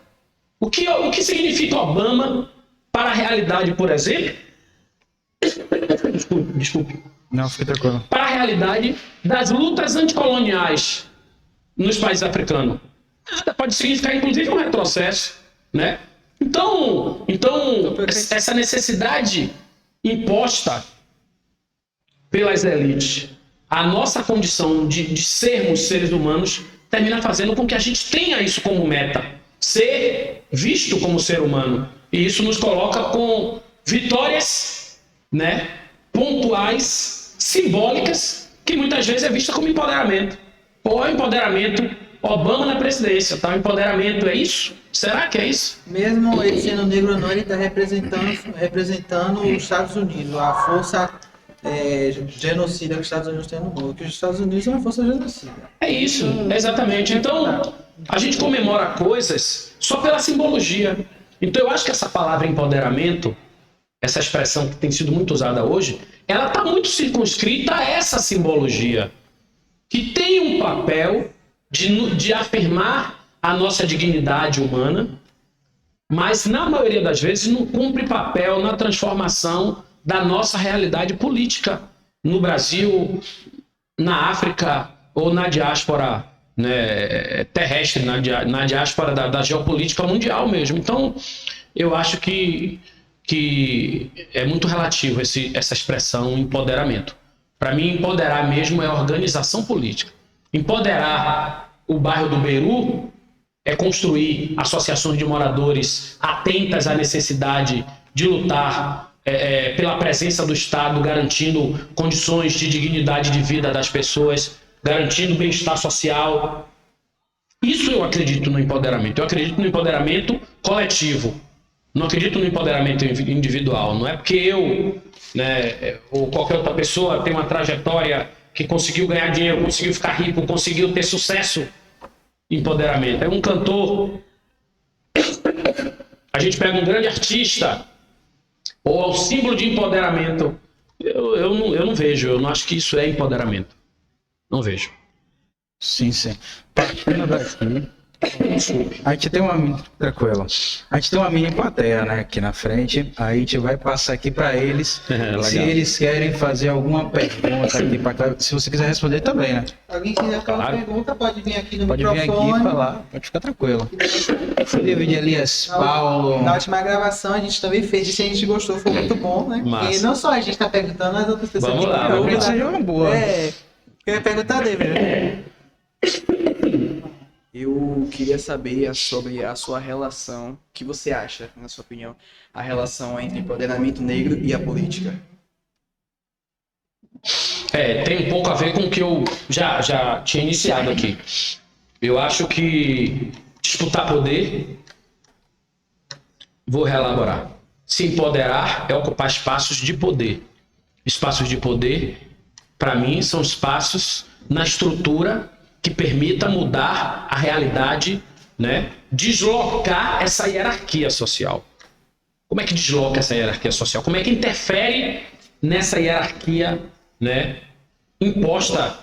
O que significa Obama para a realidade, por exemplo? Desculpe. Não, fica tranquilo. Para a realidade das lutas anticoloniais nos países africanos. Nada, pode significar, inclusive, um retrocesso, né? Então essa necessidade imposta pelas elites, a nossa condição de sermos seres humanos, termina fazendo com que a gente tenha isso como meta, ser visto como ser humano. E isso nos coloca com vitórias, né, pontuais, simbólicas, que muitas vezes é vista como empoderamento. Ou empoderamento, Obama na presidência, tá? Empoderamento é isso? Será que é isso? Mesmo ele sendo negro ou não, ele está representando os Estados Unidos, a força genocida que os Estados Unidos têm no mundo, que os Estados Unidos é uma força genocida. É isso, exatamente. Então, a gente comemora coisas só pela simbologia. Então, eu acho que essa palavra empoderamento, essa expressão que tem sido muito usada hoje, ela está muito circunscrita a essa simbologia, que tem um papel de afirmar a nossa dignidade humana, mas, na maioria das vezes, não cumpre papel na transformação da nossa realidade política no Brasil, na África ou na diáspora, né, terrestre, na diáspora da geopolítica mundial mesmo. Então, eu acho que é muito relativo essa expressão empoderamento. Para mim, empoderar mesmo é organização política. Empoderar o bairro do Beiru é construir associações de moradores atentas à necessidade de lutar pela presença do Estado, garantindo condições de dignidade de vida das pessoas, garantindo bem-estar social. Isso eu acredito no empoderamento. Eu acredito no empoderamento coletivo, Não acredito no empoderamento individual. Não é porque eu, né, ou qualquer outra pessoa tem uma trajetória que conseguiu ganhar dinheiro, conseguiu ficar rico, conseguiu ter sucesso. Empoderamento. É um cantor. A gente pega um grande artista, ou é o símbolo de empoderamento. Eu não vejo, eu não acho que isso é empoderamento. Não vejo. Sim, sim. Partindo daqui, a gente tem uma tranquilo. A gente tem uma mini plateia, né, aqui na frente. Aí a gente vai passar aqui para eles. Legal. Se eles querem fazer alguma pergunta aqui para Cleber, se você quiser responder também, né? Alguém quiser fazer Claro. pergunta, pode vir aqui no Pode vir microfone. aqui e falar, pode ficar tranquilo. David Elias, Paulo. Na última gravação a gente também fez isso e a gente gostou, foi muito bom, né? Massa. E não só a gente tá perguntando, as outras pessoas Vamos lá, também vamos Talvez lá. seja uma boa. Eu ia perguntar dele, Eu queria saber sobre a sua relação, o que você acha, na sua opinião, a relação entre empoderamento negro e a política. Tem um pouco a ver com o que eu já tinha iniciado aqui. Eu acho que disputar poder, vou reelaborar. Se empoderar é ocupar espaços de poder. Espaços de poder, para mim, são espaços na estrutura que permita mudar a realidade, né? Deslocar essa hierarquia social. Como é que desloca essa hierarquia social? Como é que interfere nessa hierarquia, né, imposta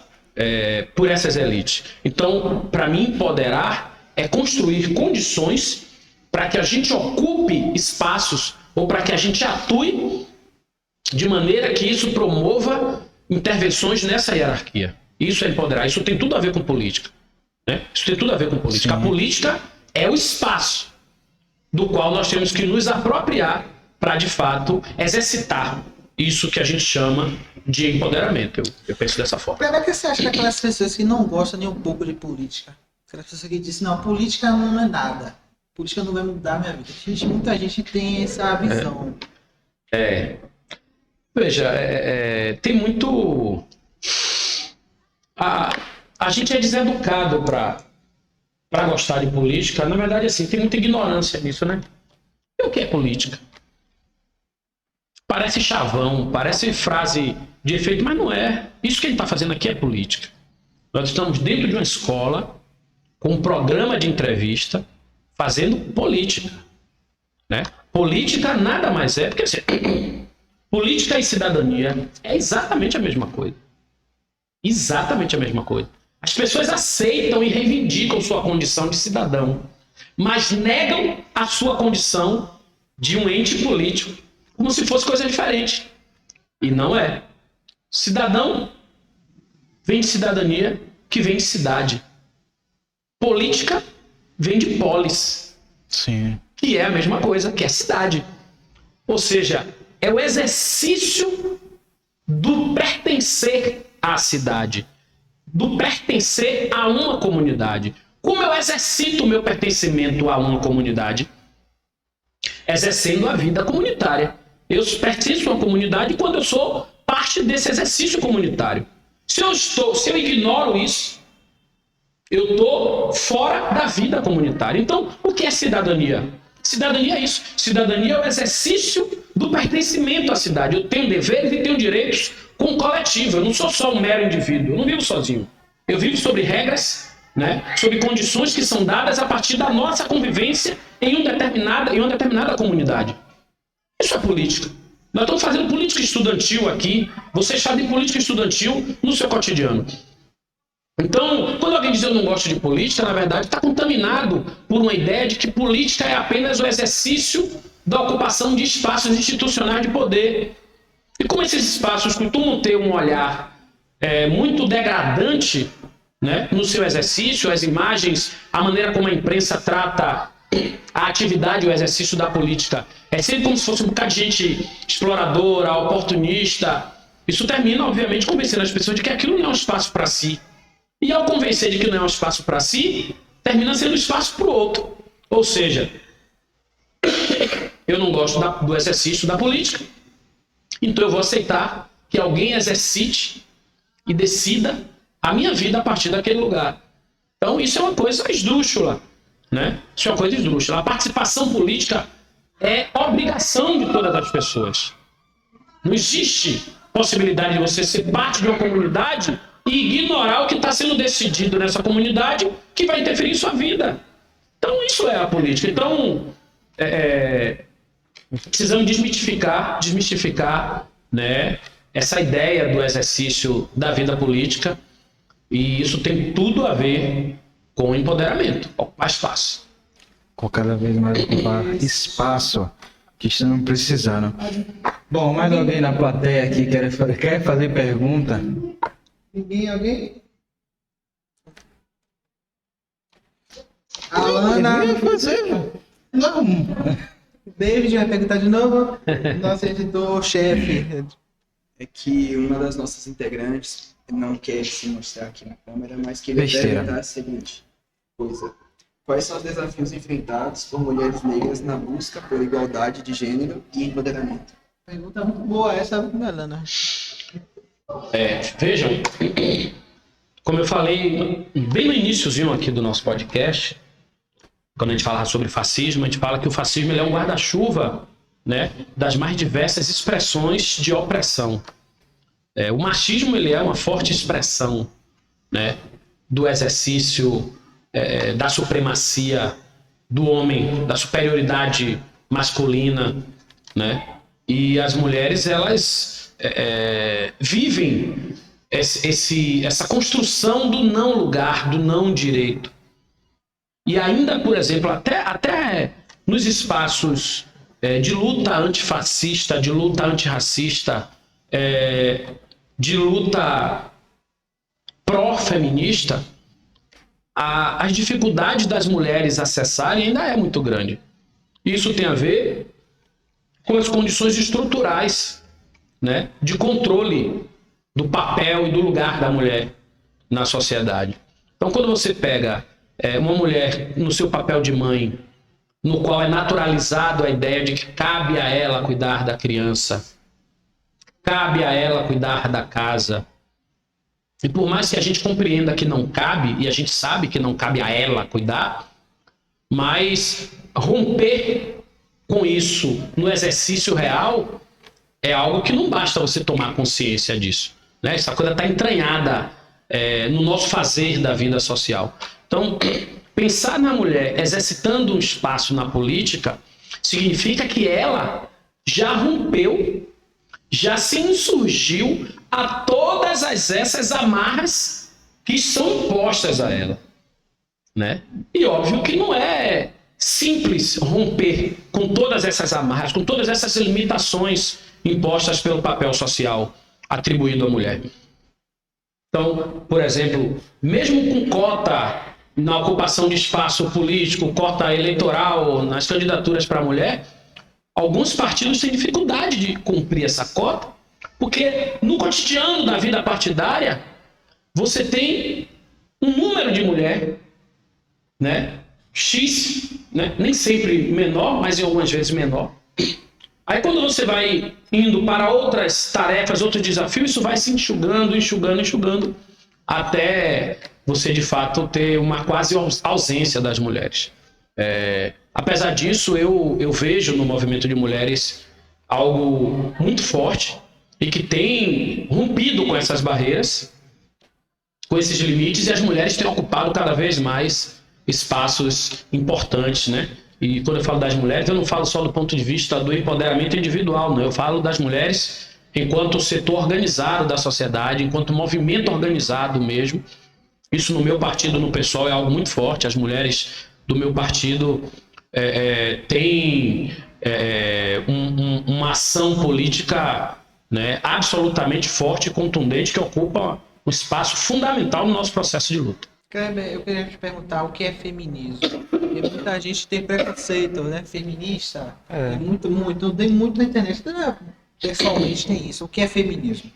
por essas elites? Então, para mim, empoderar é construir condições para que a gente ocupe espaços ou para que a gente atue de maneira que isso promova intervenções nessa hierarquia. Isso é empoderar. Isso tem tudo a ver com política, né? Isso tem tudo a ver com política. Sim. A política é o espaço do qual nós temos que nos apropriar para, de fato, exercitar isso que a gente chama de empoderamento. Eu penso dessa forma. Como é que você acha que aquelas pessoas que não gostam nem um pouco de política? Aquelas pessoas que dizem, não, política não é nada. Política não vai mudar a minha vida. Muita gente tem essa visão. Veja, tem muito... A gente é deseducado para gostar de política. Na verdade, assim, tem muita ignorância nisso, né? E o que é política? Parece chavão, parece frase de efeito, mas não é. Isso que a gente está fazendo aqui é política. Nós estamos dentro de uma escola, com um programa de entrevista, fazendo política, né? Política nada mais é, porque assim, política e cidadania é exatamente a mesma coisa. Exatamente a mesma coisa. As pessoas aceitam e reivindicam sua condição de cidadão, mas negam a sua condição de um ente político, como se fosse coisa diferente. E não é. Cidadão vem de cidadania, que vem de cidade. Política vem de polis, Sim. que é a mesma coisa, que é cidade. Ou seja, é o exercício do pertencer à cidade, do pertencer a uma comunidade. Como eu exercito o meu pertencimento a uma comunidade? Exercendo a vida comunitária. Eu pertenço a uma comunidade quando eu sou parte desse exercício comunitário. Se eu ignoro isso, eu estou fora da vida comunitária. Então, o que é cidadania? Cidadania é isso. Cidadania é o exercício do pertencimento à cidade. Eu tenho deveres e tenho direitos com o coletivo. Eu não sou só um mero indivíduo. Eu não vivo sozinho. Eu vivo sobre regras, né? Sobre condições que são dadas a partir da nossa convivência em uma determinada comunidade. Isso é política. Nós estamos fazendo política estudantil aqui. Você está em política estudantil no seu cotidiano. Então, quando alguém diz eu não gosto de política, na verdade está contaminado por uma ideia de que política é apenas o exercício da ocupação de espaços institucionais de poder. E como esses espaços costumam ter um olhar muito degradante, né, no seu exercício, as imagens, a maneira como a imprensa trata a atividade, o exercício da política, é sempre como se fosse um bocado de gente exploradora, oportunista. Isso termina, obviamente, convencendo as pessoas de que aquilo não é um espaço para si. E ao convencer de que não é um espaço para si, termina sendo um espaço para o outro. Ou seja, eu não gosto do exercício da política, então eu vou aceitar que alguém exercite e decida a minha vida a partir daquele lugar. Então isso é uma coisa esdrúxula, né? Isso é uma coisa esdrúxula. A participação política, é obrigação de todas as pessoas. Não existe possibilidade de você ser parte de uma comunidade e ignorar o que está sendo decidido nessa comunidade que vai interferir em sua vida. Então, isso é a política. Então, precisamos desmistificar, né, essa ideia do exercício da vida política, e isso tem tudo a ver com empoderamento, mais fácil. Com cada vez mais ocupar espaço que estamos precisando. Bom, mais alguém na plateia aqui quer fazer pergunta? Alguém? Alana. Eu ia fazer. Não. David vai perguntar de novo. Nosso editor-chefe. É que uma das nossas integrantes não quer se mostrar aqui na câmera, mas queria Besteira. perguntar a seguinte coisa. Quais são os desafios enfrentados por mulheres negras na busca por igualdade de gênero e empoderamento? Pergunta muito boa essa, Alana. Vejam, como eu falei bem no iniciozinho aqui do nosso podcast, quando a gente fala sobre fascismo, a gente fala que o fascismo ele é um guarda-chuva, né, das mais diversas expressões de opressão. O machismo ele é uma forte expressão, né, do exercício da supremacia do homem, da superioridade masculina, né? E as mulheres elas vivem essa construção do não lugar, do não direito. E ainda, por exemplo, até nos espaços de luta antifascista, de luta antirracista, de luta pró-feminista, as dificuldades das mulheres acessarem ainda é muito grande. Isso tem a ver com as condições estruturais, né, de controle do papel e do lugar da mulher na sociedade. Então, quando você pega uma mulher no seu papel de mãe, no qual é naturalizado a ideia de que cabe a ela cuidar da criança, cabe a ela cuidar da casa, e por mais que a gente compreenda que não cabe, e a gente sabe que não cabe a ela cuidar, mas romper com isso no exercício real é algo que não basta você tomar consciência disso, né? Essa coisa está entranhada no nosso fazer da vida social. Então, pensar na mulher exercitando um espaço na política significa que ela já rompeu, já se insurgiu a todas essas amarras que são impostas a ela, né? E óbvio que não é simples romper com todas essas amarras, com todas essas limitações impostas pelo papel social atribuído à mulher. Então, por exemplo, mesmo com cota na ocupação de espaço político, cota eleitoral nas candidaturas para a mulher, alguns partidos têm dificuldade de cumprir essa cota, porque no cotidiano da vida partidária, você tem um número de mulher, né, X, né, nem sempre menor, mas em algumas vezes menor. Aí quando você vai indo para outras tarefas, outros desafios, isso vai se enxugando, até você de fato ter uma quase ausência das mulheres. Apesar disso, eu vejo no movimento de mulheres algo muito forte e que tem rompido com essas barreiras, com esses limites, e as mulheres têm ocupado cada vez mais espaços importantes, né? E quando eu falo das mulheres, eu não falo só do ponto de vista do empoderamento individual, não. Eu falo das mulheres enquanto setor organizado da sociedade, enquanto movimento organizado mesmo. Isso no meu partido, no PSOL, é algo muito forte. As mulheres do meu partido têm uma ação política, né, absolutamente forte e contundente, que ocupa um espaço fundamental no nosso processo de luta. Kleber, eu queria te perguntar o que é feminismo. Porque muita gente tem preconceito, né? Feminista. Tem muito na internet. Pessoalmente tem isso. O que é feminismo?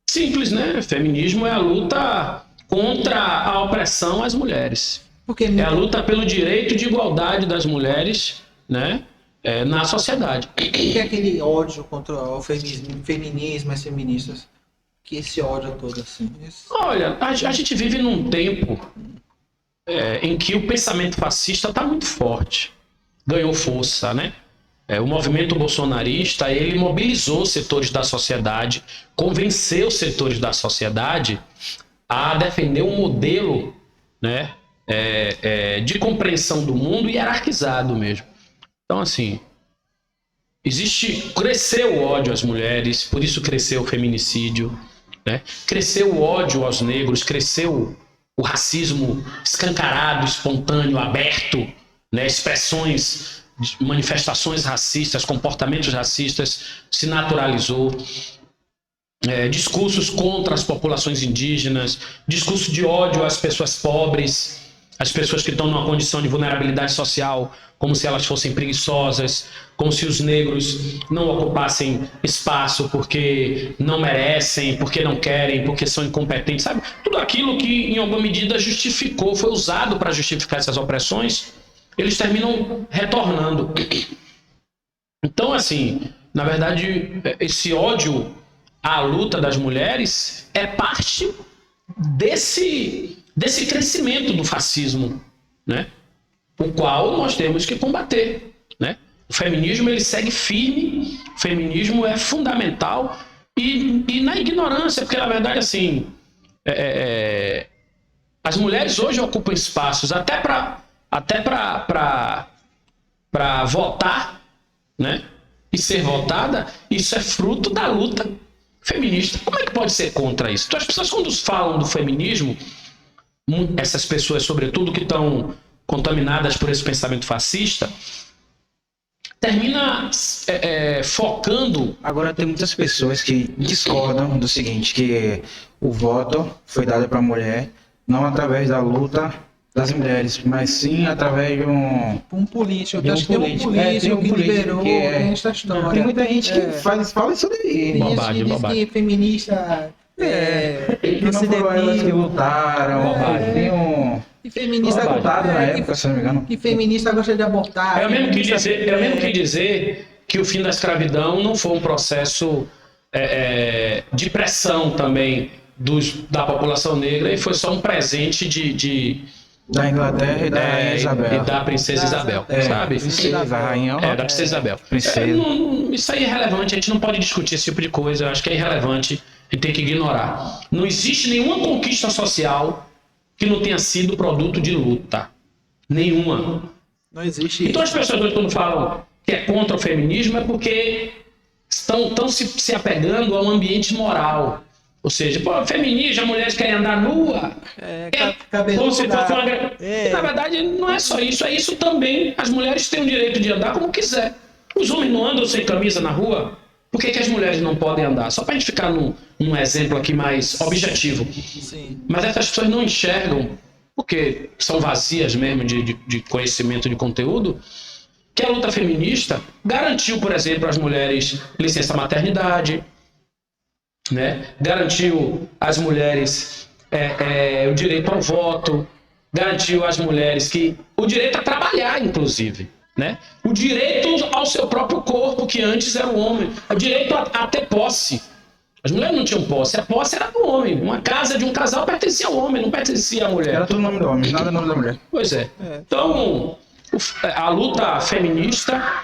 Simples, né? Feminismo é a luta contra a opressão às mulheres. Porque É a luta pelo direito de igualdade das mulheres, né, na sociedade. o que é aquele ódio contra o feminismo, as feministas? Que esse ódio todo assim. Olha, a gente vive num tempo em que o pensamento fascista está muito forte. ganhou força, né? O movimento bolsonarista, ele mobilizou setores da sociedade, convenceu setores da sociedade a defender um modelo, né, de compreensão do mundo hierarquizado mesmo. Então, assim, cresceu o ódio às mulheres, por isso cresceu o feminicídio, né? Cresceu o ódio aos negros, cresceu o racismo escancarado, espontâneo, aberto, né? Expressões, manifestações racistas, comportamentos racistas, se naturalizou. Discursos contra as populações indígenas, discurso de ódio às pessoas pobres, às pessoas que estão numa condição de vulnerabilidade social, como se elas fossem preguiçosas, como se os negros não ocupassem espaço porque não merecem, porque não querem, porque são incompetentes, sabe? Tudo aquilo que, em alguma medida, justificou, foi usado para justificar essas opressões, eles terminam retornando. Então, assim, na verdade, esse ódio à luta das mulheres é parte desse crescimento do fascismo, né? O qual nós temos que combater, né? O feminismo, ele segue firme, o feminismo é fundamental e na ignorância, porque na verdade, assim, as mulheres hoje ocupam espaços até para votar, né? E ser votada, isso é fruto da luta feminista. Como é que pode ser contra isso? Então as pessoas, quando falam do feminismo, essas pessoas, sobretudo, que estão contaminadas por esse pensamento fascista, termina focando... Agora tem muitas pessoas que discordam do seguinte, que o voto foi dado para a mulher não através da luta das mulheres, mas sim através de um político. De um Acho que tem um político que liberou essa história. Tem muita gente que fala isso daí. Tem gente que diz que feminista que não foram elas que lutaram. Tem um... E feminista deputado na época, se não me engano. Que feminista gosta de abortar. Eu mesmo quis dizer que o fim da escravidão não foi um processo de pressão também da população negra, e foi só um presente da Inglaterra e da Rainha Isabel. E da Princesa Isabel, sabe? Princesa, rainha. Da Princesa Isabel. Isso aí é irrelevante, a gente não pode discutir esse tipo de coisa, eu acho que é irrelevante e tem que ignorar. Não existe nenhuma conquista social que não tenha sido produto de luta. Nenhuma. Não existe. Então as pessoas hoje, quando falam que é contra o feminismo, é porque estão se apegando a um ambiente moral. Ou seja, feminismo, as mulheres querem andar nua. Como se fosse uma... Na verdade, não é só isso, é isso também. As mulheres têm o direito de andar como quiser. Os homens não andam sem camisa na rua. Por que as mulheres não podem andar? Só para a gente ficar num exemplo aqui mais objetivo. Sim. Mas essas pessoas não enxergam, porque são vazias mesmo de conhecimento, de conteúdo, que a luta feminista garantiu, por exemplo, às mulheres licença maternidade, né? Garantiu às mulheres o direito ao voto, garantiu às mulheres o direito a trabalhar, inclusive. Né? O direito ao seu próprio corpo, que antes era o homem, o direito a ter posse. As mulheres não tinham posse, a posse era do homem. Uma casa de um casal pertencia ao homem, não pertencia à mulher. Era tudo nome do homem, nada nome da mulher. Pois é. Então, a luta feminista,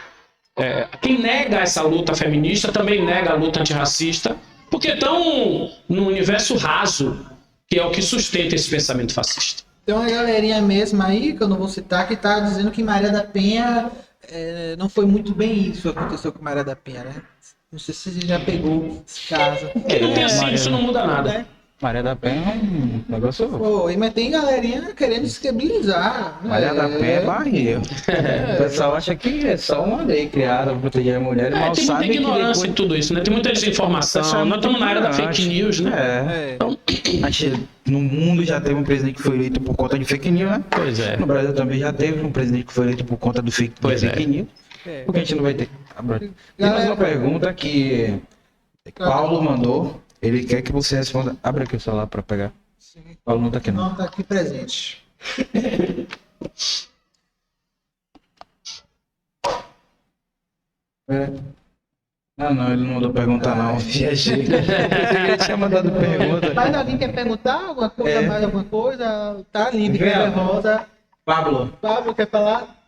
quem nega essa luta feminista também nega a luta antirracista, porque estão no universo raso, que é o que sustenta esse pensamento fascista. Tem uma galerinha mesmo aí, que eu não vou citar, que tá dizendo que Maria da Penha não foi muito bem isso que aconteceu com Maria da Penha, né? Não sei se você já pegou esse caso. Que não tem assim, isso não muda nada. Maria da Penha é um negócio... Pô, mas tem galerinha querendo descredibilizar. Maria da Penha é barril. O pessoal acha que é só uma lei criada para proteger a mulher, mal tem sabe muita ignorância que depois... em tudo isso, né? Tem muita desinformação. Nós estamos na era da fake news, né? Então, no mundo já teve um presidente que foi eleito por conta de fake news, né? Pois é. No Brasil também já teve um presidente que foi eleito por conta do fake news. Por que a gente não vai ter? Tem mais uma pergunta que Paulo mandou. Ele quer que você responda. Abre aqui o celular para pegar. Sim. Paulo não tá aqui não. Não, tá aqui presente. Não, ele não mandou perguntar não. Viajei. Ele tinha mandado pergunta. Mas alguém quer perguntar alguma coisa, mais alguma coisa? Tá livre, Kleber Rosa. Pablo. Pablo, quer falar?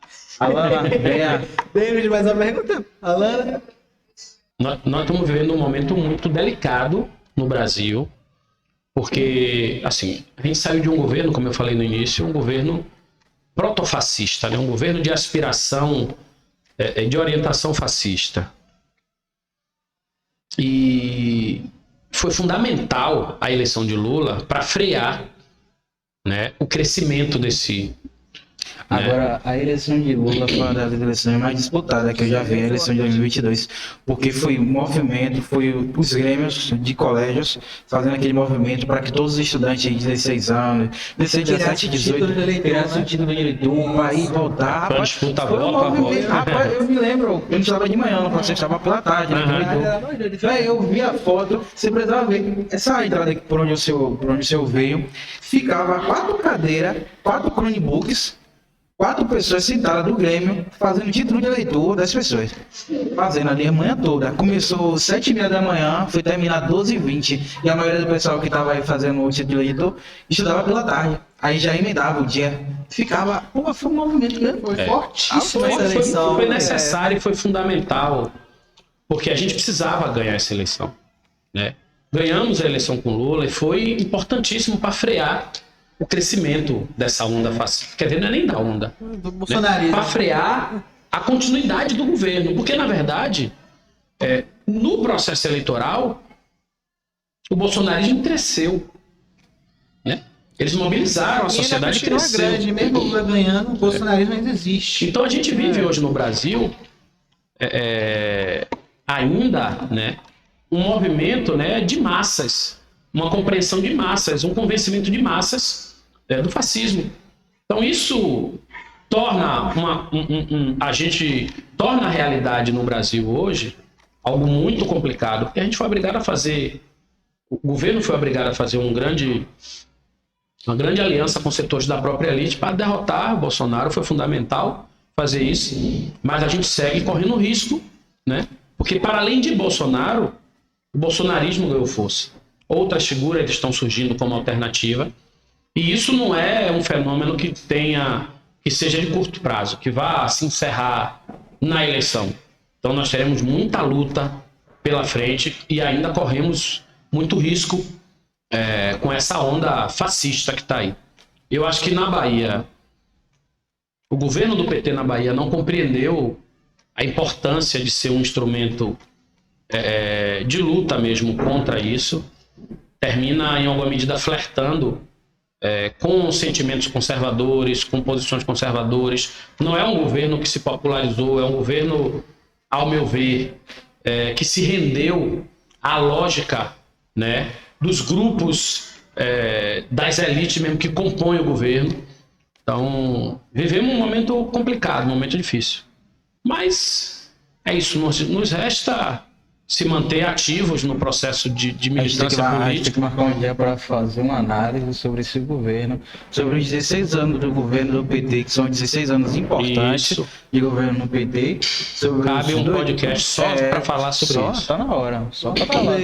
Alana, venha. David, mais uma pergunta. Alana? Nós estamos vivendo um momento muito delicado no Brasil, porque, assim, a gente saiu de um governo, como eu falei no início, um governo protofascista, né? Um governo de aspiração, de orientação fascista. E foi fundamental a eleição de Lula para frear, né, o crescimento desse... Agora, a eleição de Lula foi uma das eleições mais disputadas que eu já vi, a eleição de 2022, porque foi um movimento, foi os grêmios de colégios fazendo aquele movimento para que todos os estudantes de 16 anos, 16, 17, 18, tirassem o título de eleitor, para ir votar. Foi uma Rapaz, disputa foi um voto a movimento. voto. Rapaz, eu me lembro, eu não estava de manhã, não estava pela tarde, né, Véi, eu vi a foto, você precisava ver, essa entrada aqui por onde o seu veio, ficava 4 cadeiras, 4 Chromebooks, 4 pessoas sentadas do Grêmio, fazendo título de eleitor das pessoas. Fazendo ali a manhã toda. Começou 7h30 da manhã, foi terminar 12h20. E a maioria do pessoal que estava aí fazendo o título de eleitor estudava pela tarde. Aí já emendava o dia. Ficava. Pô, foi um movimento que foi fortíssimo essa eleição. Foi necessário e foi fundamental, porque a gente precisava ganhar essa eleição, né? Ganhamos a eleição com Lula e foi importantíssimo para frear o crescimento dessa onda fascista. Quer dizer, não é nem da onda. Do bolsonarismo. Né? Para frear a continuidade do governo. Porque, na verdade, no processo eleitoral, o bolsonarismo cresceu. Né? Eles mobilizaram, a sociedade cresceu. Grande, mesmo Lula ganhando, o bolsonarismo ainda existe. Então, a gente vive hoje no Brasil ainda, né, um movimento, né, de massas, uma compreensão de massas, um convencimento de massas do fascismo. Então isso torna torna a realidade no Brasil hoje algo muito complicado, porque a gente foi obrigado a fazer, o governo foi obrigado a fazer uma grande aliança com setores da própria elite para derrotar o Bolsonaro. Foi fundamental fazer isso, mas a gente segue correndo risco, né? Porque para além de Bolsonaro, o bolsonarismo ganhou força. Outras figuras estão surgindo como alternativa. E isso não é um fenômeno que seja de curto prazo, que vá se encerrar na eleição. Então nós teremos muita luta pela frente e ainda corremos muito risco com essa onda fascista que está aí. Eu acho que na Bahia, o governo do PT na Bahia não compreendeu a importância de ser um instrumento de luta mesmo contra isso. Termina, em alguma medida, flertando com sentimentos conservadores, com posições conservadoras. Não é um governo que se popularizou, é um governo, ao meu ver, que se rendeu à lógica, né, dos grupos, das elites mesmo que compõem o governo. Então, vivemos um momento complicado, um momento difícil. Mas é isso, nos resta se manter ativos no processo de militância política. A gente tem que marcar um dia para fazer uma análise sobre esse governo, sobre os 16 anos do governo do PT, que são 16 anos importantes de governo no PT. Cabe um podcast só para falar sobre isso. Tá na hora, só para falar.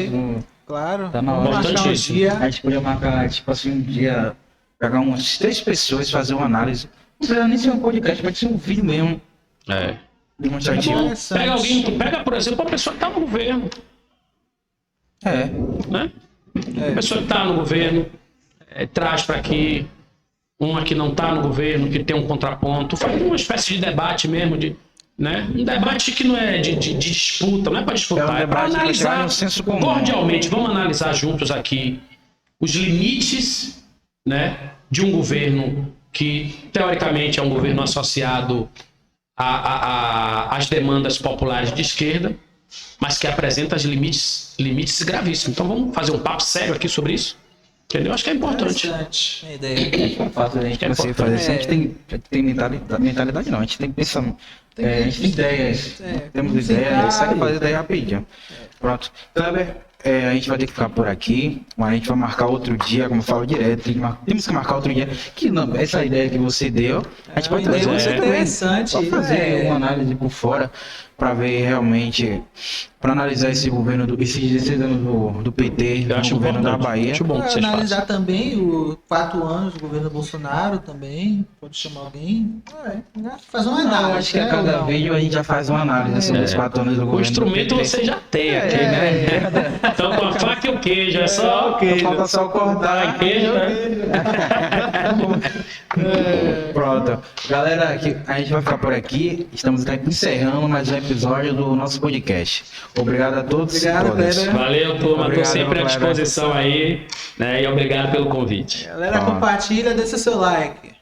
Claro. Tá na hora. Importantíssimo. A gente podia marcar, tipo assim, um dia, pegar umas 3 pessoas, fazer uma análise. Não precisa nem ser um podcast, pode ser um vídeo mesmo. Demonstrativo. Pega, por exemplo, a pessoa que está no governo. Né? A pessoa que está no governo, traz para aqui uma que não está no governo, que tem um contraponto, faz uma espécie de debate mesmo, né? Um debate que não é de disputa, não é para disputar, é para analisar cordialmente. Vamos analisar juntos aqui os limites, né, de um governo que, teoricamente, é um governo associado às demandas populares de esquerda, mas que apresenta limites gravíssimos. Então vamos fazer um papo sério aqui sobre isso, entendeu? Acho que é importante. A ideia. É fácil a gente conseguir fazer isso. A gente tem mentalidade não, a gente tem pensamento. A gente tem ideias. Temos ideias, a gente sabe fazer ideia rapidinho. Pronto. Kleber, a gente vai ter que ficar por aqui, mas a gente vai marcar outro dia, como eu falo direto, temos que marcar outro dia, que não, essa ideia que você deu, a gente pode trazer interessante pode fazer uma análise por fora, para ver realmente, para analisar esse governo, esses anos do PT, Eu acho do governo da importante. Bahia. Acho bom que Pra vocês analisar façam. também os 4 anos do governo Bolsonaro também. Pode chamar alguém. Faz uma Não, análise. acho que a né? cada vídeo a gente já faz uma análise sobre os 4 anos do O governo do instrumento PT. você já tem aqui, né? Então com a faca e o queijo, é só o queijo. Falta só cortar e queijo, né? Pronto. Galera, a gente vai ficar por aqui. Estamos encerrando mais um episódio do nosso podcast. Obrigado a todos Obrigado, e todas. Kleber. Valeu, turma. Obrigado, Estou sempre à Kleber. disposição aí, né? E obrigado pelo convite. Galera, compartilha, deixa seu like.